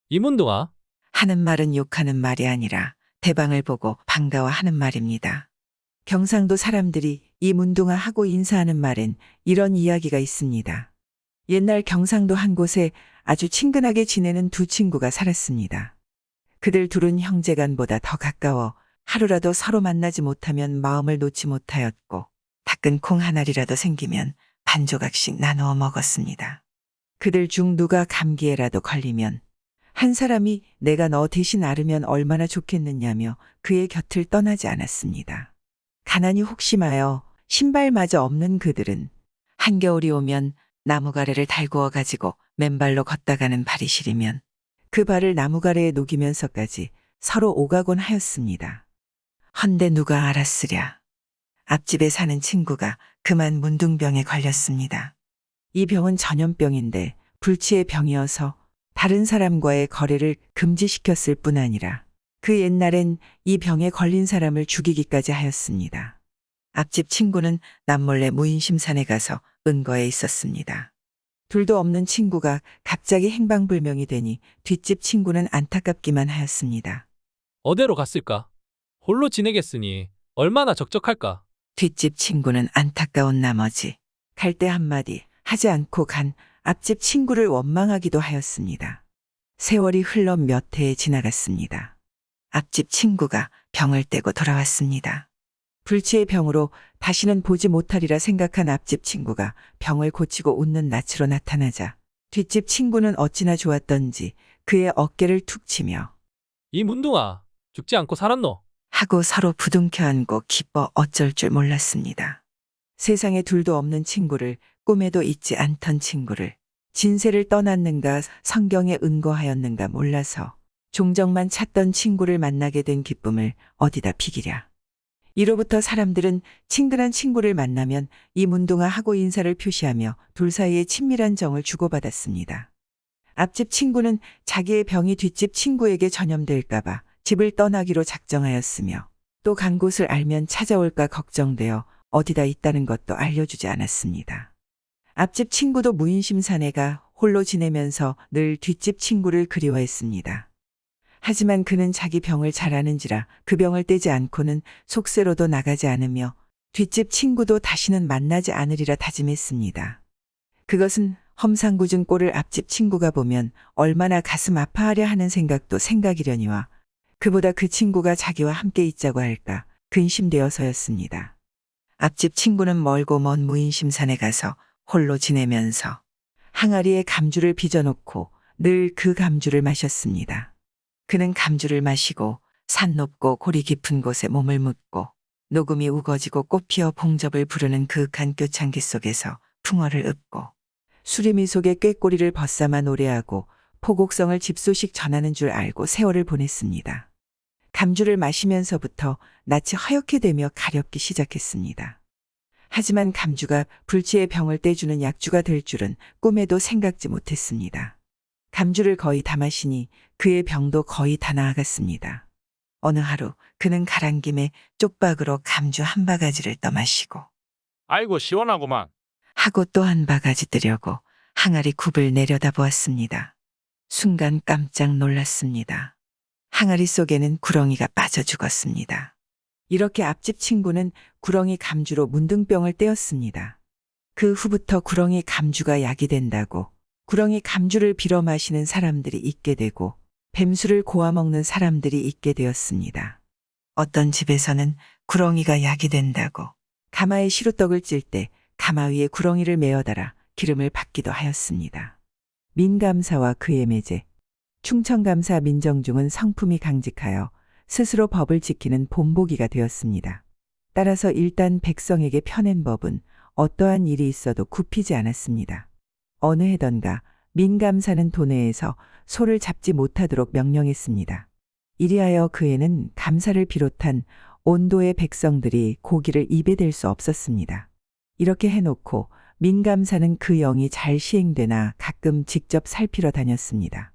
이 문둥아, 하는 말은 욕하는 말이 아니라 대방을 보고 반가워하는 말입니다. 경상도 사람들이 이 문둥아 하고 인사하는 말엔 이런 이야기가 있습니다. 옛날 경상도 한 곳에 아주 친근하게 지내는 두 친구가 살았습니다. 그들 둘은 형제간보다 더 가까워 하루라도 서로 만나지 못하면 마음을 놓지 못하였고 닦은 콩 한 알이라도 생기면 반 조각씩 나누어 먹었습니다. 그들 중 누가 감기에라도 걸리면 한 사람이 내가 너 대신 앓으면 얼마나 좋겠느냐며 그의 곁을 떠나지 않았습니다. 가난이 혹심하여 신발마저 없는 그들은 한겨울이 오면 나무가래를 달구어 가지고 맨발로 걷다가는 발이 시리면 그 발을 나무가래에 녹이면서까지 서로 오가곤 하였습니다. 헌데 누가 알았으랴. 앞집에 사는 친구가 그만 문둥병에 걸렸습니다. 이 병은 전염병인데 불치의 병이어서 다른 사람과의 거래를 금지시켰을 뿐 아니라 그 옛날엔 이 병에 걸린 사람을 죽이기까지 하였습니다. 앞집 친구는 남몰래 무인심산에 가서 은거에 있었습니다. 둘도 없는 친구가 갑자기 행방불명이 되니 뒷집 친구는 안타깝기만 하였습니다. 어디로 갔을까? 홀로 지내겠으니 얼마나 적적할까? 뒷집 친구는 안타까운 나머지 갈대 한마디 하지 않고 간 앞집 친구를 원망하기도 하였습니다. 세월이 흘러 몇 해에 지나갔습니다. 앞집 친구가 병을 떼고 돌아왔습니다. 불치의 병으로 다시는 보지 못하리라 생각한 앞집 친구가 병을 고치고 웃는 낯으로 나타나자 뒷집 친구는 어찌나 좋았던지 그의 어깨를 툭 치며 이 문둥아, 죽지 않고 살았노? 하고 서로 부둥켜 안고 기뻐 어쩔 줄 몰랐습니다. 세상에 둘도 없는 친구를 꿈에도 잊지 않던 친구를 진세를 떠났는가 성경에 은거하였는가 몰라서 종정만 찾던 친구를 만나게 된 기쁨을 어디다 비기랴. 이로부터 사람들은 친근한 친구를 만나면 이 문둥아 하고 인사를 표시하며 둘 사이에 친밀한 정을 주고받았습니다. 앞집 친구는 자기의 병이 뒷집 친구에게 전염될까봐 집을 떠나기로 작정하였으며 또 간 곳을 알면 찾아올까 걱정되어 어디다 있다는 것도 알려주지 않았습니다. 앞집 친구도 무인심산에가 홀로 지내면서 늘 뒷집 친구를 그리워했습니다. 하지만 그는 자기 병을 잘 아는지라 그 병을 떼지 않고는 속세로도 나가지 않으며 뒷집 친구도 다시는 만나지 않으리라 다짐했습니다. 그것은 험상궂은 꼴을 앞집 친구가 보면 얼마나 가슴 아파하려 하는 생각도 생각이려니와 그보다 그 친구가 자기와 함께 있자고 할까 근심되어서였습니다. 앞집 친구는 멀고 먼 무인심산에 가서 홀로 지내면서 항아리에 감주를 빚어놓고 늘 그 감주를 마셨습니다. 그는 감주를 마시고 산 높고 고리 깊은 곳에 몸을 묻고 녹음이 우거지고 꽃피어 봉접을 부르는 그윽한 뀨창기 속에서 풍어를 읊고 수리미 속에 꾀꼬리를 벗삼아 노래하고 포곡성을 집소식 전하는 줄 알고 세월을 보냈습니다. 감주를 마시면서부터 낯이 허옇게 되며 가렵기 시작했습니다. 하지만 감주가 불치의 병을 떼주는 약주가 될 줄은 꿈에도 생각지 못했습니다. 감주를 거의 다 마시니 그의 병도 거의 다 나아갔습니다. 어느 하루 그는 가란 김에 쪽박으로 감주 한 바가지를 떠마시고 아이고 시원하구만. 하고 또 한 바가지 뜨려고 항아리 굽을 내려다보았습니다. 순간 깜짝 놀랐습니다. 항아리 속에는 구렁이가 빠져 죽었습니다. 이렇게 앞집 친구는 구렁이 감주로 문둥병을 떼었습니다. 그 후부터 구렁이 감주가 약이 된다고 구렁이 감주를 빌어 마시는 사람들이 있게 되고 뱀술을 고아 먹는 사람들이 있게 되었습니다. 어떤 집에서는 구렁이가 약이 된다고 가마에 시루떡을 찔 때 가마 위에 구렁이를 메어달아 기름을 받기도 하였습니다. 민감사와 그의 매제, 충청감사 민정중은 성품이 강직하여 스스로 법을 지키는 본보기가 되었습니다. 따라서 일단 백성에게 펴낸 법은 어떠한 일이 있어도 굽히지 않았습니다. 어느 해던가 민감사는 도내에서 소를 잡지 못하도록 명령했습니다. 이리하여 그 해는 감사를 비롯한 온도의 백성들이 고기를 입에 댈 수 없었습니다. 이렇게 해놓고 민감사는 그 영이 잘 시행되나 가끔 직접 살피러 다녔습니다.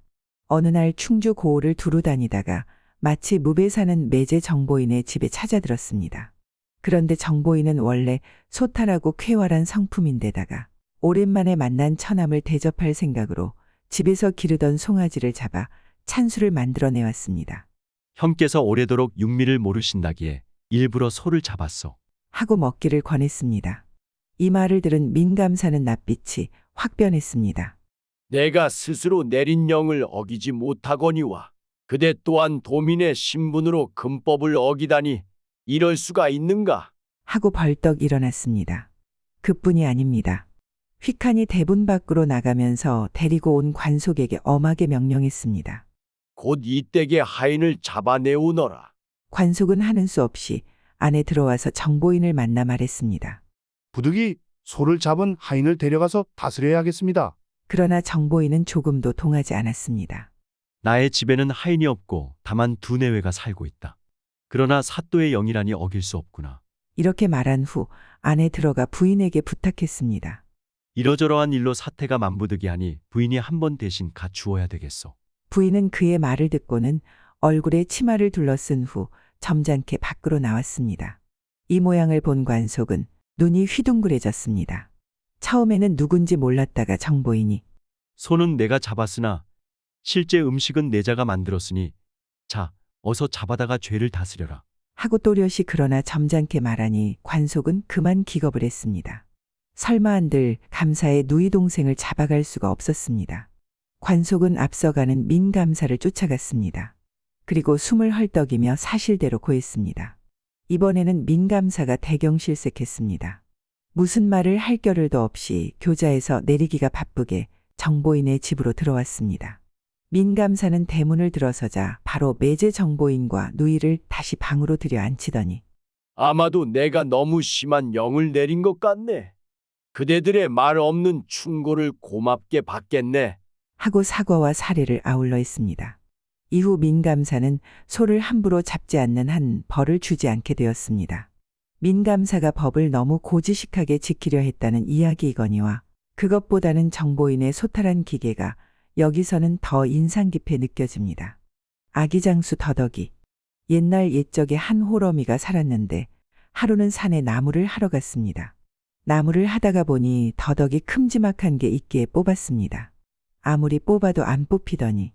어느 날 충주 고을을 두루 다니다가 마치 무배 사는 매제 정보인의 집에 찾아들었습니다. 그런데 정보인은 원래 소탈하고 쾌활한 성품인데다가 오랜만에 만난 처남을 대접할 생각으로 집에서 기르던 송아지를 잡아 찬수를 만들어내왔습니다. 형께서 오래도록 육미를 모르신다기에 일부러 소를 잡았소. 하고 먹기를 권했습니다. 이 말을 들은 민감사는 낯빛이 확 변했습니다. 내가 스스로 내린 영을 어기지 못하거니와 그대 또한 도민의 신분으로 금법을 어기다니 이럴 수가 있는가? 하고 벌떡 일어났습니다. 그뿐이 아닙니다. 휙하니 대문 밖으로 나가면서 데리고 온 관속에게 엄하게 명령했습니다. 곧 이 댁의 하인을 잡아내오너라. 관속은 하는 수 없이 안에 들어와서 정보인을 만나 말했습니다. 부득이 소를 잡은 하인을 데려가서 다스려야겠습니다. 그러나 정보인은 조금도 동하지 않았습니다. 나의 집에는 하인이 없고 다만 두 내외가 살고 있다. 그러나 사또의 영이라니 어길 수 없구나. 이렇게 말한 후 안에 들어가 부인에게 부탁했습니다. 이러저러한 일로 사태가 만부득이하니 부인이 한 번 대신 갖추어야 되겠소. 부인은 그의 말을 듣고는 얼굴에 치마를 둘러쓴 후 점잖게 밖으로 나왔습니다. 이 모양을 본 관속은 눈이 휘둥그레졌습니다. 처음에는 누군지 몰랐다가 정보인이 소는 내가 잡았으나 실제 음식은 내자가 만들었으니 자, 어서 잡아다가 죄를 다스려라. 하고 또렷이 그러나 점잖게 말하니 관속은 그만 기겁을 했습니다. 설마 한들 감사의 누이 동생을 잡아갈 수가 없었습니다. 관속은 앞서가는 민감사를 쫓아갔습니다. 그리고 숨을 헐떡이며 사실대로 고했습니다. 이번에는 민감사가 대경실색했습니다. 무슨 말을 할 겨를도 없이 교자에서 내리기가 바쁘게 정보인의 집으로 들어왔습니다. 민감사는 대문을 들어서자 바로 매제 정보인과 누이를 다시 방으로 들여 앉히더니 아마도 내가 너무 심한 영을 내린 것 같네. 그대들의 말 없는 충고를 고맙게 받겠네. 하고 사과와 사례를 아울러 했습니다. 이후 민감사는 소를 함부로 잡지 않는 한 벌을 주지 않게 되었습니다. 민감사가 법을 너무 고지식하게 지키려 했다는 이야기이거니와 그것보다는 정보인의 소탈한 기계가 여기서는 더 인상 깊게 느껴집니다. 아기장수 더덕이. 옛날 옛적에 한 호러미가 살았는데 하루는 산에 나무를 하러 갔습니다. 나무를 하다가 보니 더덕이 큼지막한 게 있기에 뽑았습니다. 아무리 뽑아도 안 뽑히더니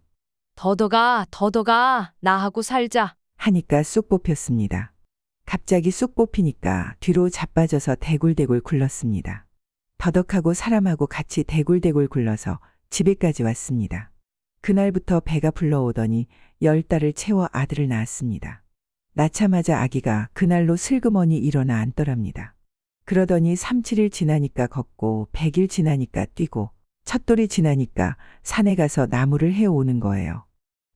더덕아, 나하고 살자. 하니까 쑥 뽑혔습니다. 갑자기 쑥 뽑히니까 뒤로 자빠져서 대굴대굴 굴렀습니다. 더덕하고 사람하고 같이 대굴대굴 굴러서 집에까지 왔습니다. 그날부터 배가 불러오더니 10달을 채워 아들을 낳았습니다. 낳자마자 아기가 그날로 슬그머니 일어나 앉더랍니다. 그러더니 3-7일 지나니까 걷고 100일 지나니까 뛰고 첫 돌이 지나니까 산에 가서 나무를 해오는 거예요.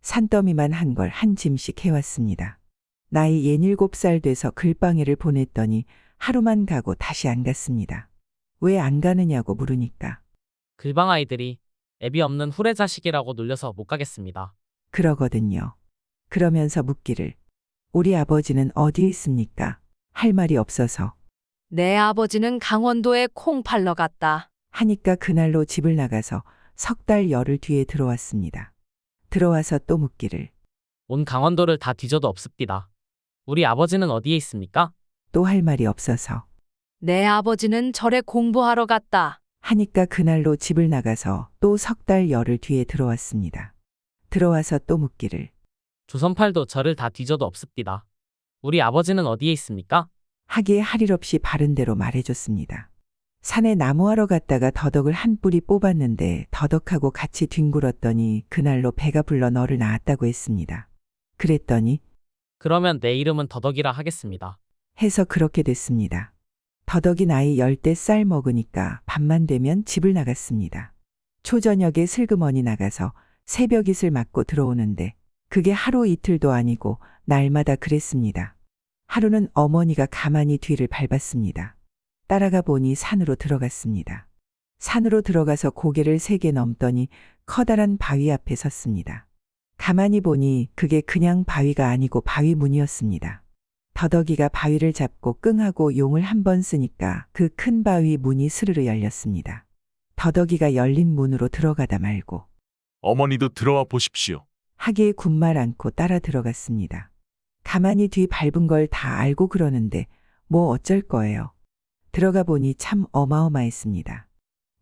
산더미만 한 걸 한 짐씩 해왔습니다. 나이 67살 돼서 글방에를 보냈더니 하루만 가고 다시 안 갔습니다. 왜 안 가느냐고 물으니까 글방 아이들이 애비 없는 후레 자식이라고 놀려서 못 가겠습니다. 그러거든요. 그러면서 묻기를 우리 아버지는 어디에 있습니까? 할 말이 없어서 내 아버지는 강원도에 콩 팔러 갔다. 하니까 그날로 집을 나가서 3달 열흘 뒤에 들어왔습니다. 들어와서 또 묻기를 온 강원도를 다 뒤져도 없습니다. 우리 아버지는 어디에 있습니까? 또 할 말이 없어서 내 아버지는 절에 공부하러 갔다. 하니까 그날로 집을 나가서 또 3달 열흘 뒤에 들어왔습니다. 들어와서 또 묻기를 조선팔도 절을 다 뒤져도 없습니다. 우리 아버지는 어디에 있습니까? 하기에 할 일 없이 바른 대로 말해줬습니다. 산에 나무하러 갔다가 더덕을 한 뿌리 뽑았는데 더덕하고 같이 뒹굴었더니 그날로 배가 불러 너를 낳았다고 했습니다. 그랬더니 그러면 내 이름은 더덕이라 하겠습니다. 해서 그렇게 됐습니다. 더덕이 나이 10대 쌀 먹으니까 밤만 되면 집을 나갔습니다. 초저녁에 슬그머니 나가서 새벽잇을 맞고 들어오는데 그게 하루 이틀도 아니고 날마다 그랬습니다. 하루는 어머니가 가만히 뒤를 밟았습니다. 따라가 보니 산으로 들어갔습니다. 산으로 들어가서 고개를 3개 넘더니 커다란 바위 앞에 섰습니다. 가만히 보니 그게 그냥 바위가 아니고 바위 문이었습니다. 더덕이가 바위를 잡고 끙하고 용을 한 번 쓰니까 그 큰 바위 문이 스르르 열렸습니다. 더덕이가 열린 문으로 들어가다 말고 어머니도 들어와 보십시오. 하기에 군말 않고 따라 들어갔습니다. 가만히 뒤 밟은 걸 다 알고 그러는데 뭐 어쩔 거예요. 들어가 보니 참 어마어마했습니다.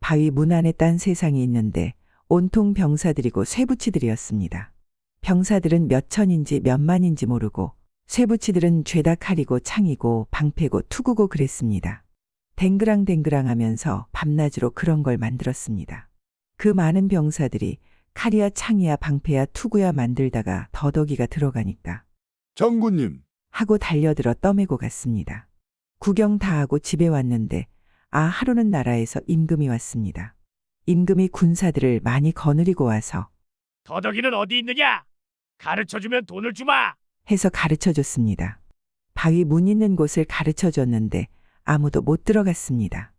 바위 문 안에 딴 세상이 있는데 온통 병사들이고 쇠붙이들이었습니다. 병사들은 몇 천인지 몇 만인지 모르고 쇠붙이들은 죄다 칼이고 창이고 방패고 투구고 그랬습니다. 댕그랑댕그랑 하면서 밤낮으로 그런 걸 만들었습니다. 그 많은 병사들이 칼이야 창이야 방패야 투구야 만들다가 더덕이가 들어가니까 장군님, 하고 달려들어 떠매고 갔습니다. 구경 다 하고 집에 왔는데 하루는 나라에서 임금이 왔습니다. 임금이 군사들을 많이 거느리고 와서 더덕이는 어디 있느냐? 가르쳐주면 돈을 주마. 해서 가르쳐줬습니다. 바위 문 있는 곳을 가르쳐줬는데 아무도 못 들어갔습니다.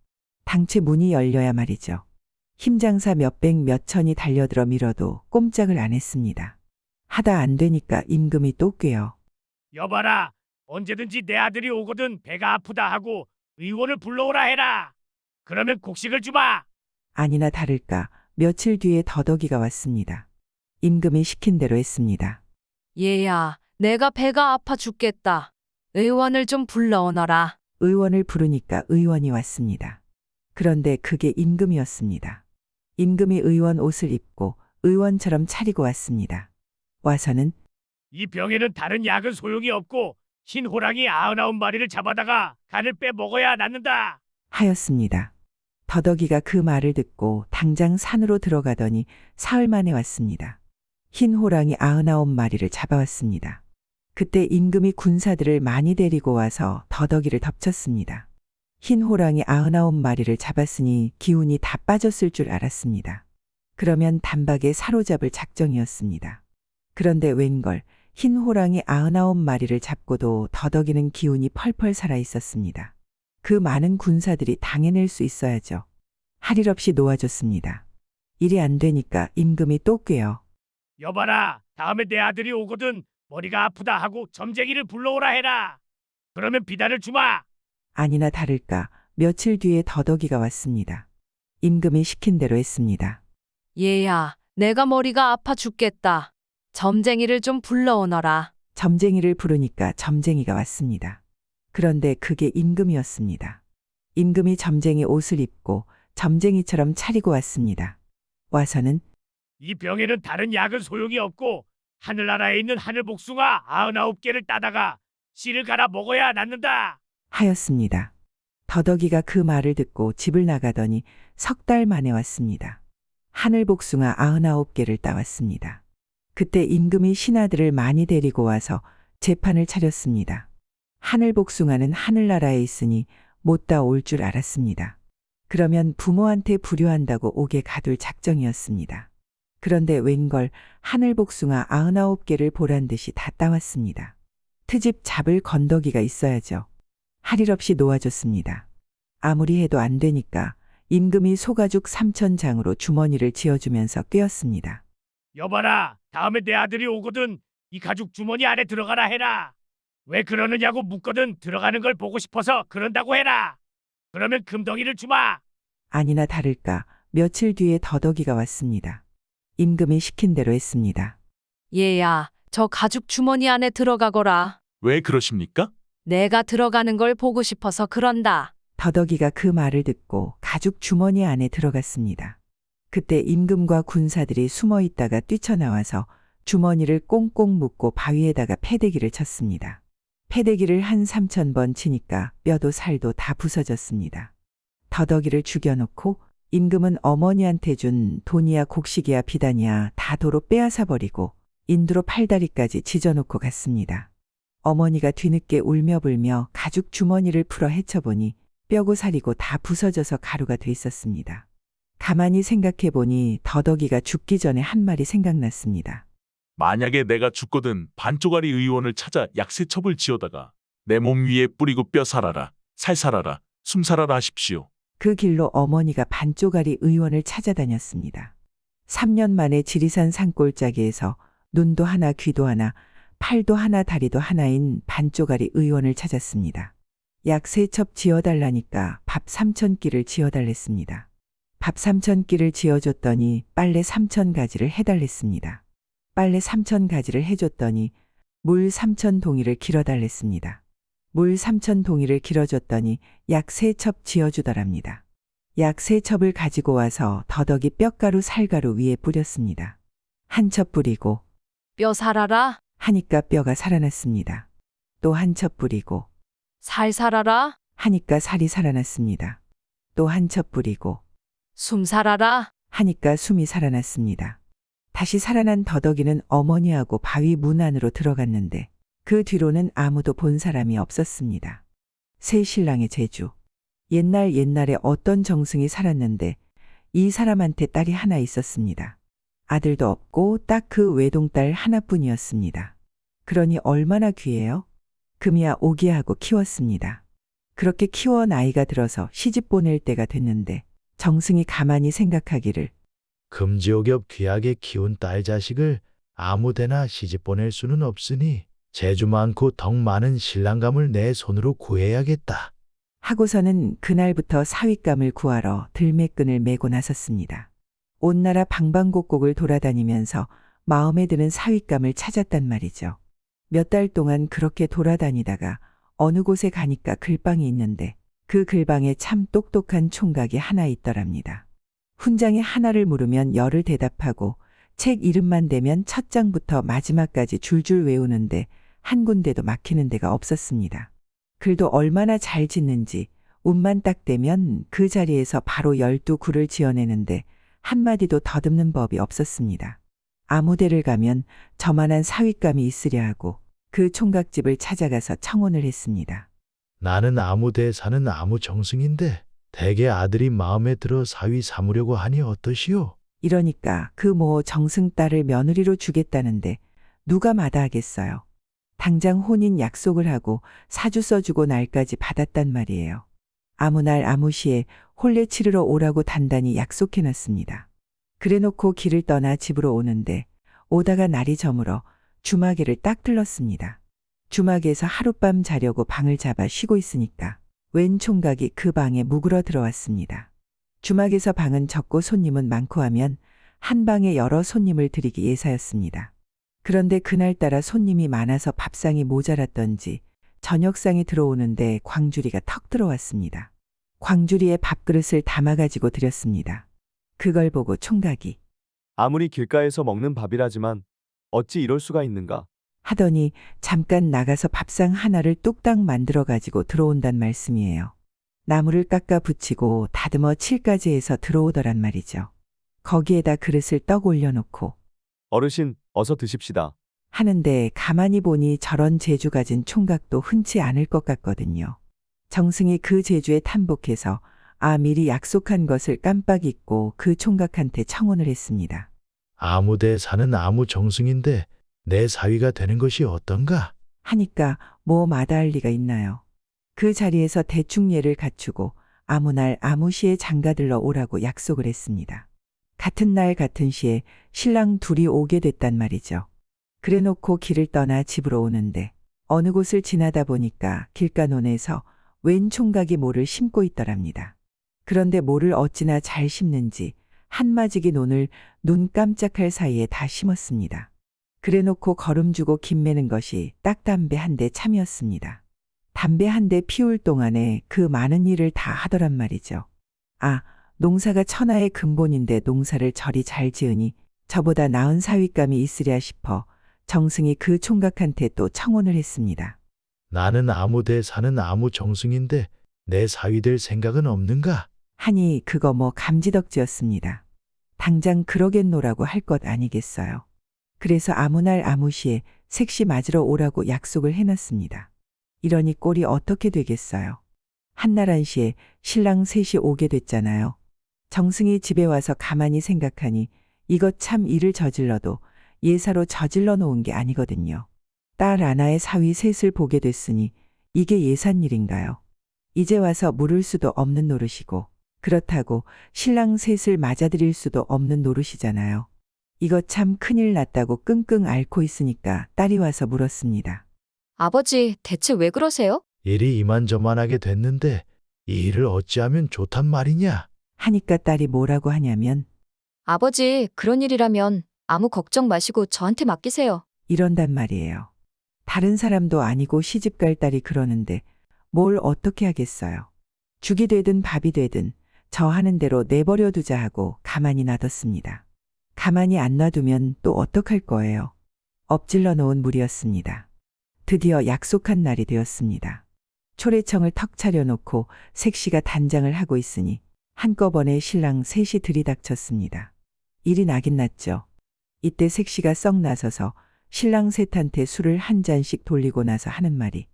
당최 문이 열려야 말이죠. 힘장사 몇백 몇천이 달려들어 밀어도 꼼짝을 안 했습니다. 하다 안 되니까 임금이 또 꿰어 여봐라, 언제든지 내 아들이 오거든 배가 아프다 하고 의원을 불러오라 해라. 그러면 곡식을 주마. 아니나 다를까 며칠 뒤에 더덕이가 왔습니다. 임금이 시킨 대로 했습니다. 얘야, 내가 배가 아파 죽겠다. 의원을 좀 불러오너라. 의원을 부르니까 의원이 왔습니다. 그런데 그게 임금이었습니다. 임금이 의원 옷을 입고 의원처럼 차리고 왔습니다. 와서는 이 병에는 다른 약은 소용이 없고 흰 호랑이 99마리를 잡아다가 간을 빼먹어야 낫는다. 하였습니다. 더덕이가 그 말을 듣고 당장 산으로 들어가더니 사흘 만에 왔습니다. 흰 호랑이 99마리를 잡아왔습니다. 그때 임금이 군사들을 많이 데리고 와서 더덕이를 덮쳤습니다. 흰 호랑이 99마리를 잡았으니 기운이 다 빠졌을 줄 알았습니다. 그러면 단박에 사로잡을 작정이었습니다. 그런데 웬걸 흰 호랑이 99마리를 잡고도 더덕이는 기운이 펄펄 살아 있었습니다. 그 많은 군사들이 당해낼 수 있어야죠. 할 일 없이 놓아줬습니다. 일이 안 되니까 임금이 또 꿰어 여봐라, 다음에 내 아들이 오거든 머리가 아프다 하고 점쟁이를 불러오라 해라. 그러면 비단을 주마. 아니나 다를까 며칠 뒤에 더덕이가 왔습니다. 임금이 시킨 대로 했습니다. 얘야, 내가 머리가 아파 죽겠다. 점쟁이를 좀 불러오너라. 점쟁이를 부르니까 점쟁이가 왔습니다. 그런데 그게 임금이었습니다. 임금이 점쟁이 옷을 입고 점쟁이처럼 차리고 왔습니다. 와서는 이 병에는 다른 약은 소용이 없고 하늘나라에 있는 하늘복숭아 99개를 따다가 씨를 갈아 먹어야 낫는다. 하였습니다. 더덕이가 그 말을 듣고 집을 나가더니 석 달 만에 왔습니다. 하늘복숭아 99개를 따왔습니다. 그때 임금이 신하들을 많이 데리고 와서 재판을 차렸습니다. 하늘복숭아는 하늘나라에 있으니 못 따올 줄 알았습니다. 그러면 부모한테 불효한다고 옥에 가둘 작정이었습니다. 그런데 웬걸 하늘복숭아 99개를 보란듯이 다 따왔습니다. 트집 잡을 건더기가 있어야죠. 할 일 없이 놓아줬습니다. 아무리 해도 안 되니까 임금이 소가죽 3,000장으로 주머니를 지어주면서 꿰었습니다. 여봐라, 다음에 내 아들이 오거든 이 가죽 주머니 안에 들어가라 해라. 왜 그러느냐고 묻거든 들어가는 걸 보고 싶어서 그런다고 해라. 그러면 금덩이를 주마. 아니나 다를까 며칠 뒤에 더덕이가 왔습니다. 임금이 시킨 대로 했습니다. 얘야, 저 가죽 주머니 안에 들어가거라. 왜 그러십니까? 내가 들어가는 걸 보고 싶어서 그런다. 더덕이가 그 말을 듣고 가죽 주머니 안에 들어갔습니다. 그때 임금과 군사들이 숨어 있다가 뛰쳐나와서 주머니를 꽁꽁 묶고 바위에다가 패대기를 쳤습니다. 패대기를 한 3,000번 치니까 뼈도 살도 다 부서졌습니다. 더덕이를 죽여놓고 임금은 어머니한테 준 돈이야 곡식이야 비단이야 다 도로 빼앗아 버리고 인두로 팔다리까지 지져놓고 갔습니다. 어머니가 뒤늦게 울며 불며 가죽 주머니를 풀어 헤쳐보니 뼈고 살이고 다 부서져서 가루가 돼 있었습니다. 가만히 생각해 보니 더덕이가 죽기 전에 한 말이 생각났습니다. 만약에 내가 죽거든 반쪽짜리 의원을 찾아 약세첩을 지어다가 내 몸 위에 뿌리고 뼈 살아라, 살 살아라, 숨 살아라 하십시오. 그 길로 어머니가 반쪽짜리 의원을 찾아다녔습니다. 3년 만에 지리산 산골짜기에서 눈도 하나 귀도 하나 팔도 하나 다리도 하나인 반쪼가리 의원을 찾았습니다. 약 3첩 지어달라니까 밥 3,000끼를 지어달랬습니다. 밥 3,000끼를 지어줬더니 빨래 3,000가지를 해달랬습니다. 빨래 3,000가지를 해줬더니 물 3,000동이를 길어달랬습니다. 물 3,000동이를 길어줬더니 약 3첩 지어주더랍니다. 약 3첩을 가지고 와서 더덕이 뼈가루 살가루 위에 뿌렸습니다. 한 첩 뿌리고 뼈 살아라. 하니까 뼈가 살아났습니다. 또 한 첩 뿌리고 살 살아라. 하니까 살이 살아났습니다. 또 한 첩 뿌리고 숨 살아라. 하니까 숨이 살아났습니다. 다시 살아난 더덕이는 어머니하고 바위 문 안으로 들어갔는데 그 뒤로는 아무도 본 사람이 없었습니다. 새 신랑의 재주. 옛날에 어떤 정승이 살았는데 이 사람한테 딸이 하나 있었습니다. 아들도 없고 딱 그 외동딸 하나뿐이었습니다. 그러니 얼마나 귀해요? 금이야 오기하고 키웠습니다. 그렇게 키워 나이가 들어서 시집 보낼 때가 됐는데 정승이 가만히 생각하기를 금지옥엽 귀하게 키운 딸 자식을 아무데나 시집 보낼 수는 없으니 재주 많고 덕 많은 신랑감을 내 손으로 구해야겠다. 하고서는 그날부터 사윗감을 구하러 들매끈을 메고 나섰습니다. 온 나라 방방곡곡을 돌아다니면서 마음에 드는 사윗감을 찾았단 말이죠. 몇 달 동안 그렇게 돌아다니다가 어느 곳에 가니까 글방이 있는데 그 글방에 참 똑똑한 총각이 하나 있더랍니다. 훈장에 하나를 물으면 열을 대답하고 책 이름만 대면 첫 장부터 마지막까지 줄줄 외우는데 한 군데도 막히는 데가 없었습니다. 글도 얼마나 잘 짓는지 운만 딱 대면 그 자리에서 바로 12구를 지어내는데 한마디도 더듬는 법이 없었습니다. 아무 데를 가면 저만한 사윗감이 있으려 하고 그 총각집을 찾아가서 청혼을 했습니다. 나는 아무데 사는 아무 정승인데 대개 아들이 마음에 들어 사위 삼으려고 하니 어떠시오? 이러니까 그 모 정승 딸을 며느리로 주겠다는데 누가 마다하겠어요. 당장 혼인 약속을 하고 사주 써주고 날까지 받았단 말이에요. 아무 날 아무 시에 혼례 치르러 오라고 단단히 약속해놨습니다. 그래놓고 길을 떠나 집으로 오는데 오다가 날이 저물어 주마개를 딱 들렀습니다. 주막에서 하룻밤 자려고 방을 잡아 쉬고 있으니까 웬 총각이 그 방에 묵으러 들어왔습니다. 주막에서 방은 적고 손님은 많고 하면 한 방에 여러 손님을 들이기 예사였습니다. 그런데 그날따라 손님이 많아서 밥상이 모자랐던지 저녁상이 들어오는데 광주리가 턱 들어왔습니다. 광주리에 밥그릇을 담아가지고 드렸습니다. 그걸 보고 총각이 아무리 길가에서 먹는 밥이라지만 어찌 이럴 수가 있는가? 하더니 잠깐 나가서 밥상 하나를 뚝딱 만들어가지고 들어온단 말씀이에요. 나무를 깎아 붙이고 다듬어 칠까지 해서 들어오더란 말이죠. 거기에다 그릇을 떡 올려놓고 어르신, 어서 드십시다. 하는데 가만히 보니 저런 재주 가진 총각도 흔치 않을 것 같거든요. 정승이 그 재주에 탐복해서 미리 약속한 것을 깜빡 잊고 그 총각한테 청혼을 했습니다. 아무데 사는 아무 정승인데 내 사위가 되는 것이 어떤가? 하니까 뭐 마다할 리가 있나요? 그 자리에서 대충 예를 갖추고 아무 날 아무 시에 장가들러 오라고 약속을 했습니다. 같은 날 같은 시에 신랑 둘이 오게 됐단 말이죠. 그래놓고 길을 떠나 집으로 오는데 어느 곳을 지나다 보니까 길가논에서 웬 총각이 모를 심고 있더랍니다. 그런데 모를 어찌나 잘 심는지 한마지기 논을 눈 깜짝할 사이에 다 심었습니다. 그래놓고 걸음 주고 김매는 것이 딱 담배 한 대 참이었습니다. 담배 한 대 피울 동안에 그 많은 일을 다 하더란 말이죠. 농사가 천하의 근본인데 농사를 저리 잘 지으니 저보다 나은 사윗감이 있으랴 싶어 정승이 그 총각한테 또 청혼을 했습니다. 나는 아무데 사는 아무 정승인데 내 사위 될 생각은 없는가? 하니 그거 뭐 감지덕지였습니다. 당장 그러겠노라고 할 것 아니겠어요. 그래서 아무 날 아무 시에 색시 맞으러 오라고 약속을 해놨습니다. 이러니 꼴이 어떻게 되겠어요. 한날 한시에 신랑 셋이 오게 됐잖아요. 정승이 집에 와서 가만히 생각하니 이것 참 일을 저질러도 예사로 저질러 놓은 게 아니거든요. 딸 하나의 사위 셋을 보게 됐으니 이게 예산 일인가요? 이제 와서 물을 수도 없는 노릇이고 그렇다고 신랑 셋을 맞아들일 수도 없는 노릇이잖아요. 이거 참 큰일 났다고 끙끙 앓고 있으니까 딸이 와서 물었습니다. 아버지, 대체 왜 그러세요? 일이 이만저만하게 됐는데 이 일을 어찌하면 좋단 말이냐? 하니까 딸이 뭐라고 하냐면 아버지, 그런 일이라면 아무 걱정 마시고 저한테 맡기세요. 이런단 말이에요. 다른 사람도 아니고 시집갈 딸이 그러는데 뭘 어떻게 하겠어요. 죽이 되든 밥이 되든 저 하는 대로 내버려 두자 하고 가만히 놔뒀습니다. 가만히 안 놔두면 또 어떡할 거예요. 엎질러 놓은 물이었습니다. 드디어 약속한 날이 되었습니다. 초래청을 턱 차려놓고 색시가 단장을 하고 있으니 한꺼번에 신랑 셋이 들이닥쳤습니다. 일이 나긴 났죠. 이때 색시가 썩 나서서 신랑 셋한테 술을 한 잔씩 돌리고 나서 하는 말이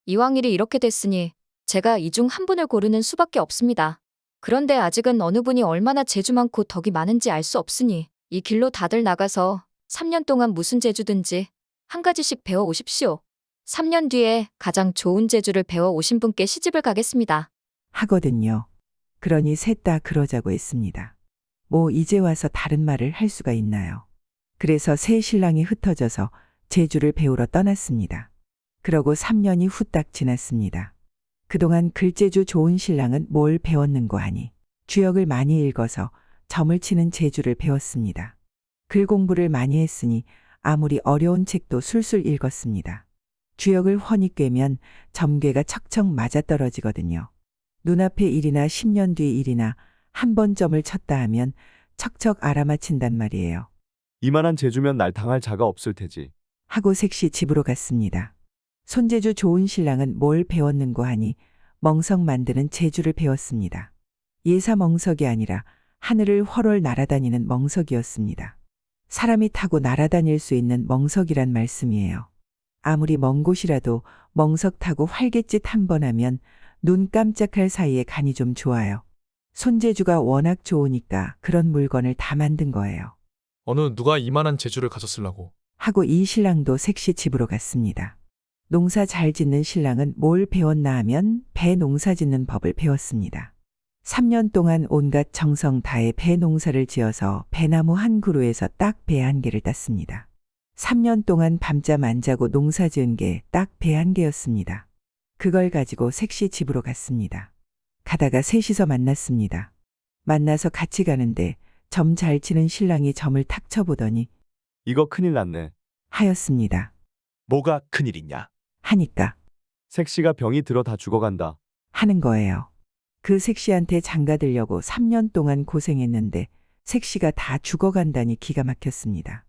이왕 일이 이렇게 됐으니 제가 이 중 한 분을 고르는 수밖에 없습니다. 그런데 아직은 어느 분이 얼마나 재주 많고 덕이 많은지 알 수 없으니 이 길로 다들 나가서 3년 동안 무슨 재주든지 한 가지씩 배워 오십시오. 3년 뒤에 가장 좋은 재주를 배워 오신 분께 시집을 가겠습니다. 하거든요. 그러니 셋 다 그러자고 했습니다. 뭐 이제 와서 다른 말을 할 수가 있나요? 그래서 새 신랑이 흩어져서 재주를 배우러 떠났습니다. 그러고 3년이 후딱 지났습니다. 그동안 글재주 좋은 신랑은 뭘 배웠는고 하니 주역을 많이 읽어서 점을 치는 재주를 배웠습니다. 글 공부를 많이 했으니 아무리 어려운 책도 술술 읽었습니다. 주역을 훤히 꿰면 점괘가 척척 맞아떨어지거든요. 눈앞의 일이나 10년 뒤 일이나 한 번 점을 쳤다 하면 척척 알아맞힌단 말이에요. 이만한 재주면 날 당할 자가 없을 테지. 하고 색시 집으로 갔습니다. 손재주 좋은 신랑은 뭘 배웠는고 하니 멍석 만드는 재주를 배웠습니다. 예사 멍석이 아니라 하늘을 훨훨 날아다니는 멍석이었습니다. 사람이 타고 날아다닐 수 있는 멍석이란 말씀이에요. 아무리 먼 곳이라도 멍석 타고 활갯짓 한 번 하면 눈 깜짝할 사이에 간이 좀 좋아요. 손재주가 워낙 좋으니까 그런 물건을 다 만든 거예요. 어느 누가 이만한 재주를 가졌으려고. 하고 이 신랑도 색시 집으로 갔습니다. 농사 잘 짓는 신랑은 뭘 배웠나 하면 배 농사 짓는 법을 배웠습니다. 3년 동안 온갖 정성 다해 배 농사를 지어서 배나무 한 그루에서 딱 배 한 개를 땄습니다. 3년 동안 밤잠 안 자고 농사 지은 게 딱 배 한 개였습니다. 그걸 가지고 색시 집으로 갔습니다. 가다가 셋이서 만났습니다. 만나서 같이 가는데 점 잘 치는 신랑이 점을 탁 쳐보더니 이거 큰일 났네. 하였습니다. 뭐가 큰일이냐? 하니까 색시가 병이 들어 다 죽어간다. 하는 거예요. 그 색시한테 장가들려고 3년 동안 고생했는데 색시가 다 죽어간다니 기가 막혔습니다.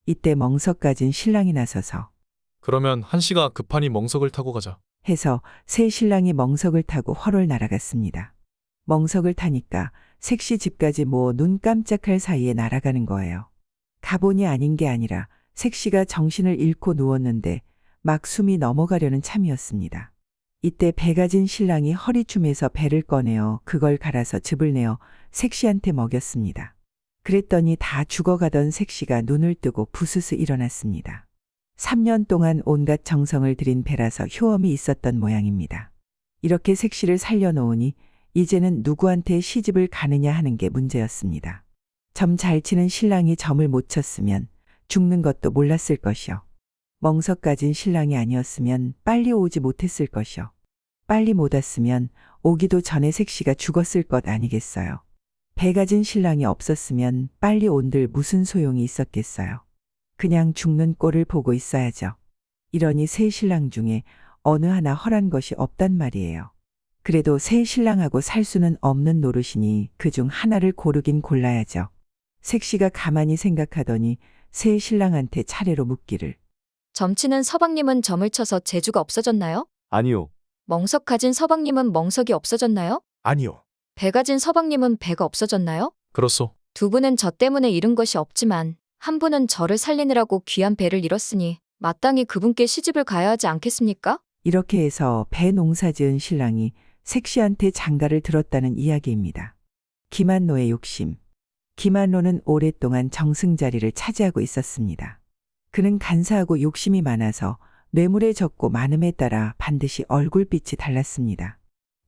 이때 멍석 가진 신랑이 나서서 그러면 한씨가 급하니 멍석을 타고 가자. 해서 새 신랑이 멍석을 타고 훨훨 날아갔습니다. 멍석을 타니까 색시 집까지 뭐 눈 깜짝할 사이에 날아가는 거예요. 가본이 아닌 게 아니라 색시가 정신을 잃고 누웠는데 막 숨이 넘어가려는 참이었습니다. 이때 배 가진 신랑이 허리춤에서 배를 꺼내어 그걸 갈아서 즙을 내어 색시한테 먹였습니다. 그랬더니 다 죽어가던 색시가 눈을 뜨고 부스스 일어났습니다. 3년 동안 온갖 정성을 들인 배라서 효험이 있었던 모양입니다. 이렇게 색시를 살려놓으니 이제는 누구한테 시집을 가느냐 하는 게 문제였습니다. 점 잘 치는 신랑이 점을 못 쳤으면 죽는 것도 몰랐을 것이요. 멍석 가진 신랑이 아니었으면 빨리 오지 못했을 것이요. 빨리 못 왔으면 오기도 전에 색시가 죽었을 것 아니겠어요. 배 가진 신랑이 없었으면 빨리 온들 무슨 소용이 있었겠어요. 그냥 죽는 꼴을 보고 있어야죠. 이러니 새 신랑 중에 어느 하나 헐한 것이 없단 말이에요. 그래도 새 신랑하고 살 수는 없는 노릇이니 그중 하나를 고르긴 골라야죠. 색시가 가만히 생각하더니 새 신랑한테 차례로 묻기를. 점치는 서방님은 점을 쳐서 재주가 없어졌나요? 아니요. 멍석 가진 서방님은 멍석이 없어졌나요? 아니요. 배 가진 서방님은 배가 없어졌나요? 그렇소. 두 분은 저 때문에 잃은 것이 없지만 한 분은 저를 살리느라고 귀한 배를 잃었으니 마땅히 그분께 시집을 가야 하지 않겠습니까? 이렇게 해서 배 농사 지은 신랑이 색시한테 장가를 들었다는 이야기입니다. 김한노의 욕심. 김한노는 오랫동안 정승자리를 차지하고 있었습니다. 그는 간사하고 욕심이 많아서 뇌물에 적고 많음에 따라 반드시 얼굴빛이 달랐습니다.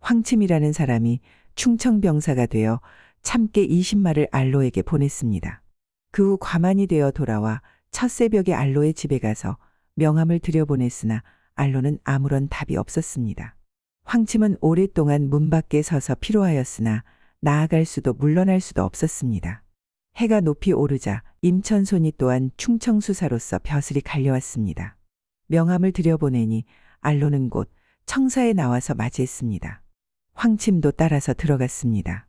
황침이라는 사람이 충청병사가 되어 참깨 20마를 알로에게 보냈습니다. 그 후 과만이 되어 돌아와 첫 새벽에 알로의 집에 가서 명함을 들여보냈으나 알로는 아무런 답이 없었습니다. 황침은 오랫동안 문 밖에 서서 피로하였으나 나아갈 수도 물러날 수도 없었습니다. 해가 높이 오르자 임천손이 또한 충청수사로서 벼슬이 갈려왔습니다. 명함을 들여보내니 알로는 곧 청사에 나와서 맞이했습니다. 황침도 따라서 들어갔습니다.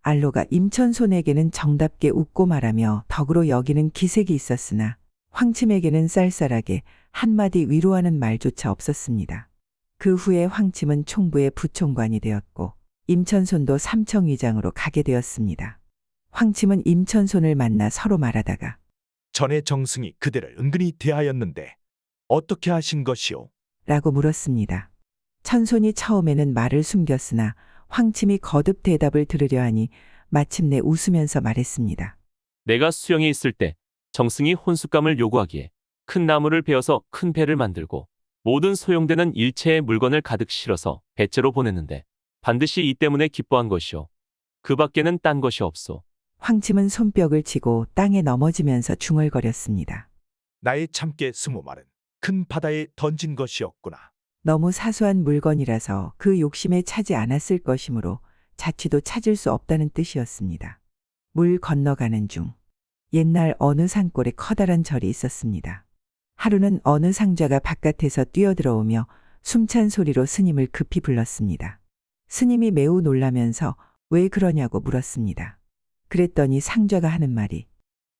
알로가 임천손에게는 정답게 웃고 말하며 덕으로 여기는 기색이 있었으나 황침에게는 쌀쌀하게 한마디 위로하는 말조차 없었습니다. 그 후에 황침은 총부의 부총관이 되었고 임천손도 삼청위장으로 가게 되었습니다. 황침은 임천손을 만나 서로 말하다가 전에 정승이 그대를 은근히 대하였는데 어떻게 하신 것이오? 라고 물었습니다. 천손이 처음에는 말을 숨겼으나 황침이 거듭 대답을 들으려 하니 마침내 웃으면서 말했습니다. 내가 수영에 있을 때 정승이 혼숙감을 요구하기에 큰 나무를 베어서 큰 배를 만들고 모든 소용되는 일체의 물건을 가득 실어서 배째로 보냈는데 반드시 이 때문에 기뻐한 것이오. 그 밖에는 딴 것이 없소. 황침은 손뼉을 치고 땅에 넘어지면서 중얼거렸습니다. 나의 참깨 20말은 큰 바다에 던진 것이었구나. 너무 사소한 물건이라서 그 욕심에 차지 않았을 것이므로 자취도 찾을 수 없다는 뜻이었습니다. 물 건너가는 중 옛날 어느 산골에 커다란 절이 있었습니다. 하루는 어느 상자가 바깥에서 뛰어들어오며 숨찬 소리로 스님을 급히 불렀습니다. 스님이 매우 놀라면서 왜 그러냐고 물었습니다. 그랬더니 상자가 하는 말이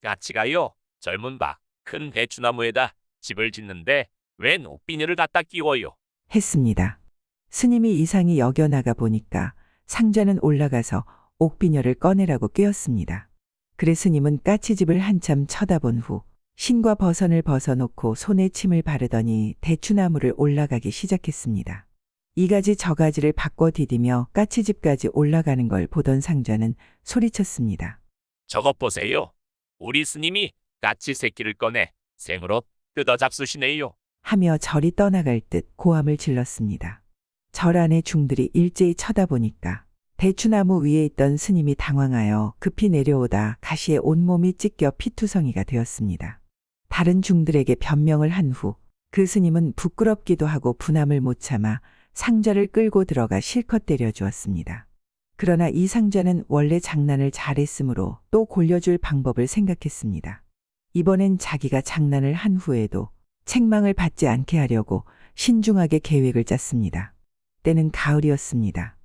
같이 가요. 젊은 박 큰 대추나무에다 집을 짓는데 왜 옥비녀를 갖다 끼워요? 했습니다. 스님이 이상히 여겨나가 보니까 상자는 올라가서 옥비녀를 꺼내라고 꿰었습니다. 그래 스님은 까치집을 한참 쳐다본 후 신과 버선을 벗어놓고 손에 침을 바르더니 대추나무를 올라가기 시작했습니다. 이 가지 저 가지를 바꿔 디디며 까치집까지 올라가는 걸 보던 상자는 소리쳤습니다. 저것 보세요. 우리 스님이 까치 새끼를 꺼내 생으로 뜯어 잡수시네요. 하며 절이 떠나갈 듯 고함을 질렀습니다. 절 안의 중들이 일제히 쳐다보니까 대추나무 위에 있던 스님이 당황하여 급히 내려오다 가시에 온몸이 찢겨 피투성이가 되었습니다. 다른 중들에게 변명을 한 후 그 스님은 부끄럽기도 하고 분함을 못 참아 상자를 끌고 들어가 실컷 때려주었습니다. 그러나 이 상자는 원래 장난을 잘했으므로 또 골려줄 방법을 생각했습니다. 이번엔 자기가 장난을 한 후에도 책망을 받지 않게 하려고 신중하게 계획을 짰습니다. 때는 가을이었습니다.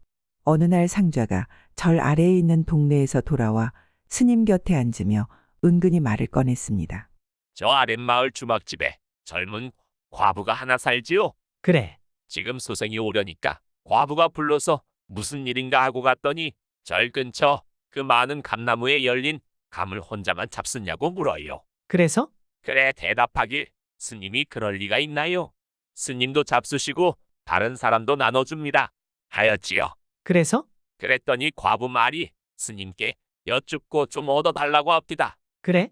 어느 날 상자가 절 아래에 있는 동네에서 돌아와 스님 곁에 앉으며 은근히 말을 꺼냈습니다. 저 아랫마을 주막집에 젊은 과부가 하나 살지요? 그래. 지금 소생이 오려니까 과부가 불러서 무슨 일인가 하고 갔더니 절 근처 그 많은 감나무에 열린 감을 혼자만 잡수냐고 물어요. 그래서? 그래 대답하길 스님이 그럴 리가 있나요? 스님도 잡수시고 다른 사람도 나눠줍니다. 하였지요. 그래서? 그랬더니 과부 말이 스님께 여쭙고 좀 얻어달라고 합디다. 그래?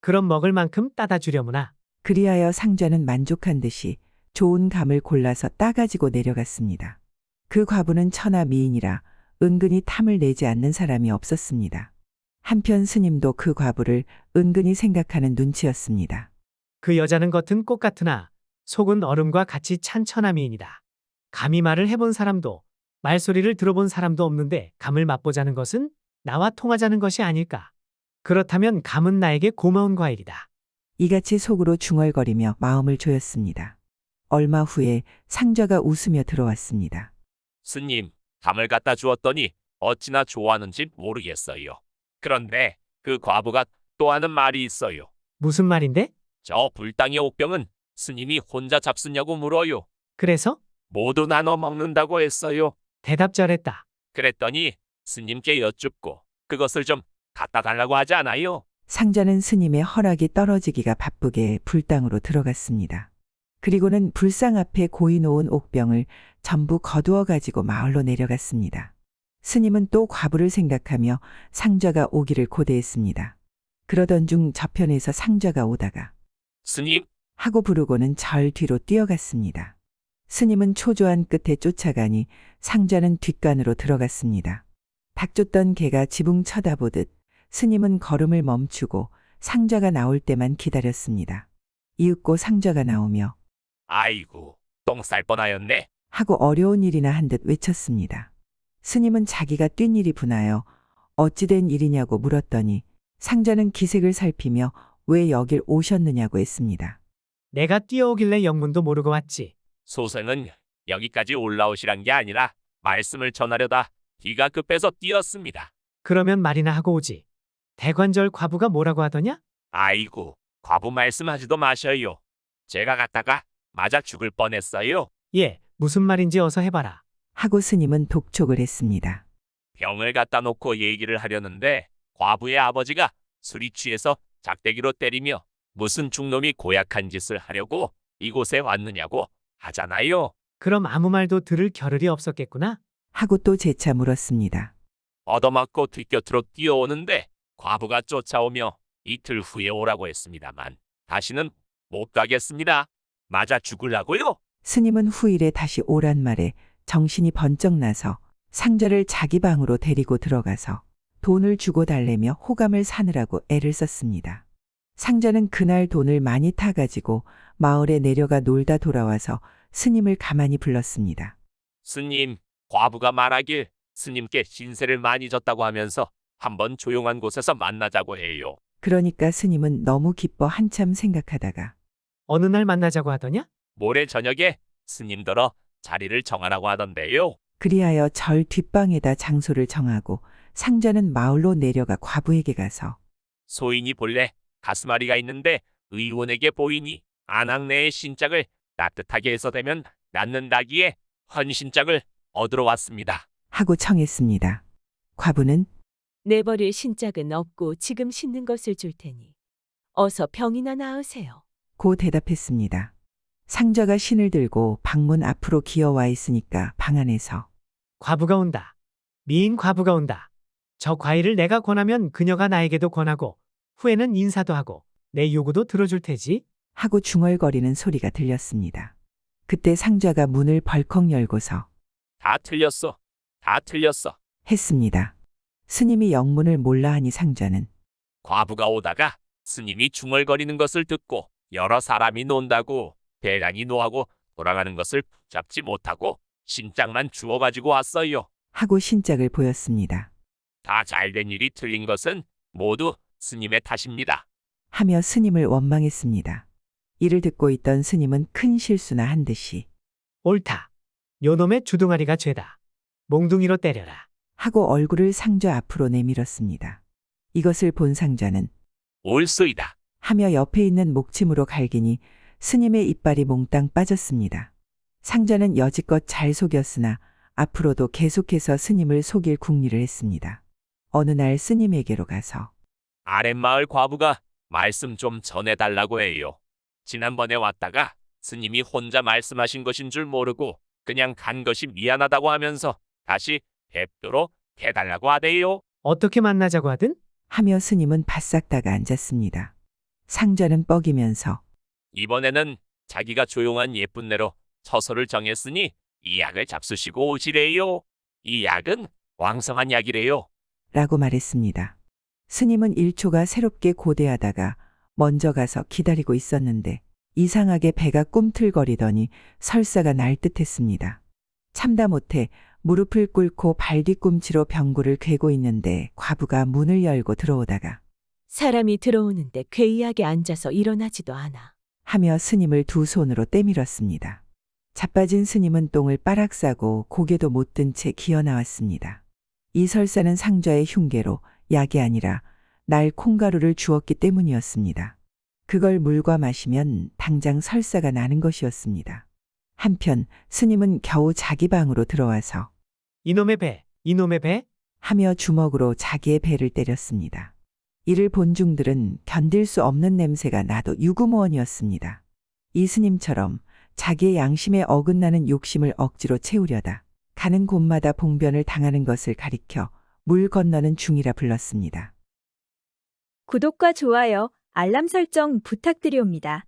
그럼 먹을 만큼 따다 주려무나. 그리하여 상자는 만족한 듯이 좋은 감을 골라서 따가지고 내려갔습니다. 그 과부는 천하 미인이라 은근히 탐을 내지 않는 사람이 없었습니다. 한편 스님도 그 과부를 은근히 생각하는 눈치였습니다. 그 여자는 겉은 꽃 같으나 속은 얼음과 같이 찬 천하미인이다. 감히 말을 해본 사람도 말소리를 들어본 사람도 없는데 감을 맛보자는 것은 나와 통하자는 것이 아닐까. 그렇다면 감은 나에게 고마운 과일이다. 이같이 속으로 중얼거리며 마음을 조였습니다. 얼마 후에 상자가 웃으며 들어왔습니다. 스님, 감을 갖다 주었더니 어찌나 좋아하는지 모르겠어요. 그런데 그 과부가 또 하는 말이 있어요. 무슨 말인데? 저 불당의 옥병은 스님이 혼자 잡수냐고 물어요. 그래서? 모두 나눠 먹는다고 했어요. 대답 잘했다. 그랬더니 스님께 여쭙고 그것을 좀 갖다 달라고 하지 않아요? 상자는 스님의 허락이 떨어지기가 바쁘게 불당으로 들어갔습니다. 그리고는 불상 앞에 고이 놓은 옥병을 전부 거두어 가지고 마을로 내려갔습니다. 스님은 또 과부를 생각하며 상자가 오기를 고대했습니다. 그러던 중 저편에서 상자가 오다가 스님! 하고 부르고는 절 뒤로 뛰어갔습니다. 스님은 초조한 끝에 쫓아가니 상자는 뒷간으로 들어갔습니다. 닥쳤던 개가 지붕 쳐다보듯 스님은 걸음을 멈추고 상자가 나올 때만 기다렸습니다. 이윽고 상자가 나오며 아이고, 똥 쌀 뻔하였네. 하고 어려운 일이나 한 듯 외쳤습니다. 스님은 자기가 뛴 일이 분하여 어찌된 일이냐고 물었더니 상자는 기색을 살피며 왜 여길 오셨느냐고 했습니다. 내가 뛰어오길래 영문도 모르고 왔지. 소생은 여기까지 올라오시란 게 아니라 말씀을 전하려다 뒤가 급해서 뛰었습니다. 그러면 말이나 하고 오지. 대관절 과부가 뭐라고 하더냐? 아이고, 과부 말씀하지도 마셔요. 제가 갔다가 맞아 죽을 뻔했어요. 예, 무슨 말인지 어서 해봐라. 하고 스님은 독촉을 했습니다. 병을 갖다 놓고 얘기를 하려는데 과부의 아버지가 술이 취해서 작대기로 때리며 무슨 중놈이 고약한 짓을 하려고 이곳에 왔느냐고 하잖아요. 그럼 아무 말도 들을 겨를이 없었겠구나? 하고 또 재차 물었습니다. 얻어맞고 뒷곁으로 뛰어오는데 과부가 쫓아오며 이틀 후에 오라고 했습니다만 다시는 못 가겠습니다. 맞아 죽으려고요? 스님은 후일에 다시 오란 말에 정신이 번쩍 나서 상자를 자기 방으로 데리고 들어가서 돈을 주고 달래며 호감을 사느라고 애를 썼습니다. 상자는 그날 돈을 많이 타가지고 마을에 내려가 놀다 돌아와서 스님을 가만히 불렀습니다. 스님, 과부가 말하길 스님께 신세를 많이 졌다고 하면서 한번 조용한 곳에서 만나자고 해요. 그러니까 스님은 너무 기뻐 한참 생각하다가 어느 날 만나자고 하더냐? 모레 저녁에 스님더러 자리를 정하라고 하던데요. 그리하여 절 뒷방에다 장소를 정하고 상자는 마을로 내려가 과부에게 가서 소인이 본래 가스마리가 있는데 의원에게 보이니 안악내의 신짝을 따뜻하게 해서 대면 낫는다기에 헌신짝을 얻으러 왔습니다. 하고 청했습니다. 과부는 내버릴 신짝은 없고 지금 신는 것을 줄 테니 어서 병이나 나으세요. 고 대답했습니다. 상자가 신을 들고 방문 앞으로 기어와 있으니까 방 안에서 과부가 온다. 미인 과부가 온다. 저 과일을 내가 권하면 그녀가 나에게도 권하고 후에는 인사도 하고 내 요구도 들어줄 테지. 하고 중얼거리는 소리가 들렸습니다. 그때 상자가 문을 벌컥 열고서 다 틀렸어. 다 틀렸어. 했습니다. 스님이 영문을 몰라 하니 상자는 과부가 오다가 스님이 중얼거리는 것을 듣고 여러 사람이 논다고 대량이 노하고 돌아가는 것을 붙잡지 못하고 신짝만 주워가지고 왔어요. 하고 신짝을 보였습니다. 다 잘된 일이 틀린 것은 모두 스님의 탓입니다. 하며 스님을 원망했습니다. 이를 듣고 있던 스님은 큰 실수나 한 듯이 옳다. 요놈의 주둥아리가 죄다. 몽둥이로 때려라. 하고 얼굴을 상자 앞으로 내밀었습니다. 이것을 본 상자는 옳소이다. 하며 옆에 있는 목침으로 갈기니 스님의 이빨이 몽땅 빠졌습니다. 상자는 여지껏 잘 속였으나 앞으로도 계속해서 스님을 속일 궁리를 했습니다. 어느 날 스님에게로 가서 아랫마을 과부가 말씀 좀 전해달라고 해요. 지난번에 왔다가 스님이 혼자 말씀하신 것인 줄 모르고 그냥 간 것이 미안하다고 하면서 다시 뵙도록 해달라고 하대요. 어떻게 만나자고 하든? 하며 스님은 바싹 다가 앉았습니다. 상자는 뻐기면서 이번에는 자기가 조용한 예쁜 내로 처소를 정했으니 이 약을 잡수시고 오시래요. 이 약은 왕성한 약이래요. 라고 말했습니다. 스님은 1초가 새롭게 고대하다가 먼저 가서 기다리고 있었는데 이상하게 배가 꿈틀거리더니 설사가 날 듯했습니다. 참다 못해 무릎을 꿇고 발 뒤꿈치로 병구를 괴고 있는데 과부가 문을 열고 들어오다가 사람이 들어오는데 괴이하게 앉아서 일어나지도 않아. 하며 스님을 두 손으로 떼밀었습니다. 자빠진 스님은 똥을 빠락 싸고 고개도 못 든 채 기어 나왔습니다. 이 설사는 상자의 흉계로 약이 아니라 날 콩가루를 주었기 때문이었습니다. 그걸 물과 마시면 당장 설사가 나는 것이었습니다. 한편 스님은 겨우 자기 방으로 들어와서 이놈의 배, 이놈의 배? 하며 주먹으로 자기의 배를 때렸습니다. 이를 본 중들은 견딜 수 없는 냄새가 나도 유구무원이었습니다. 이 스님처럼 자기의 양심에 어긋나는 욕심을 억지로 채우려다 가는 곳마다 봉변을 당하는 것을 가리켜 물 건너는 중이라 불렀습니다. 구독과 좋아요, 알람 설정 부탁드리옵니다.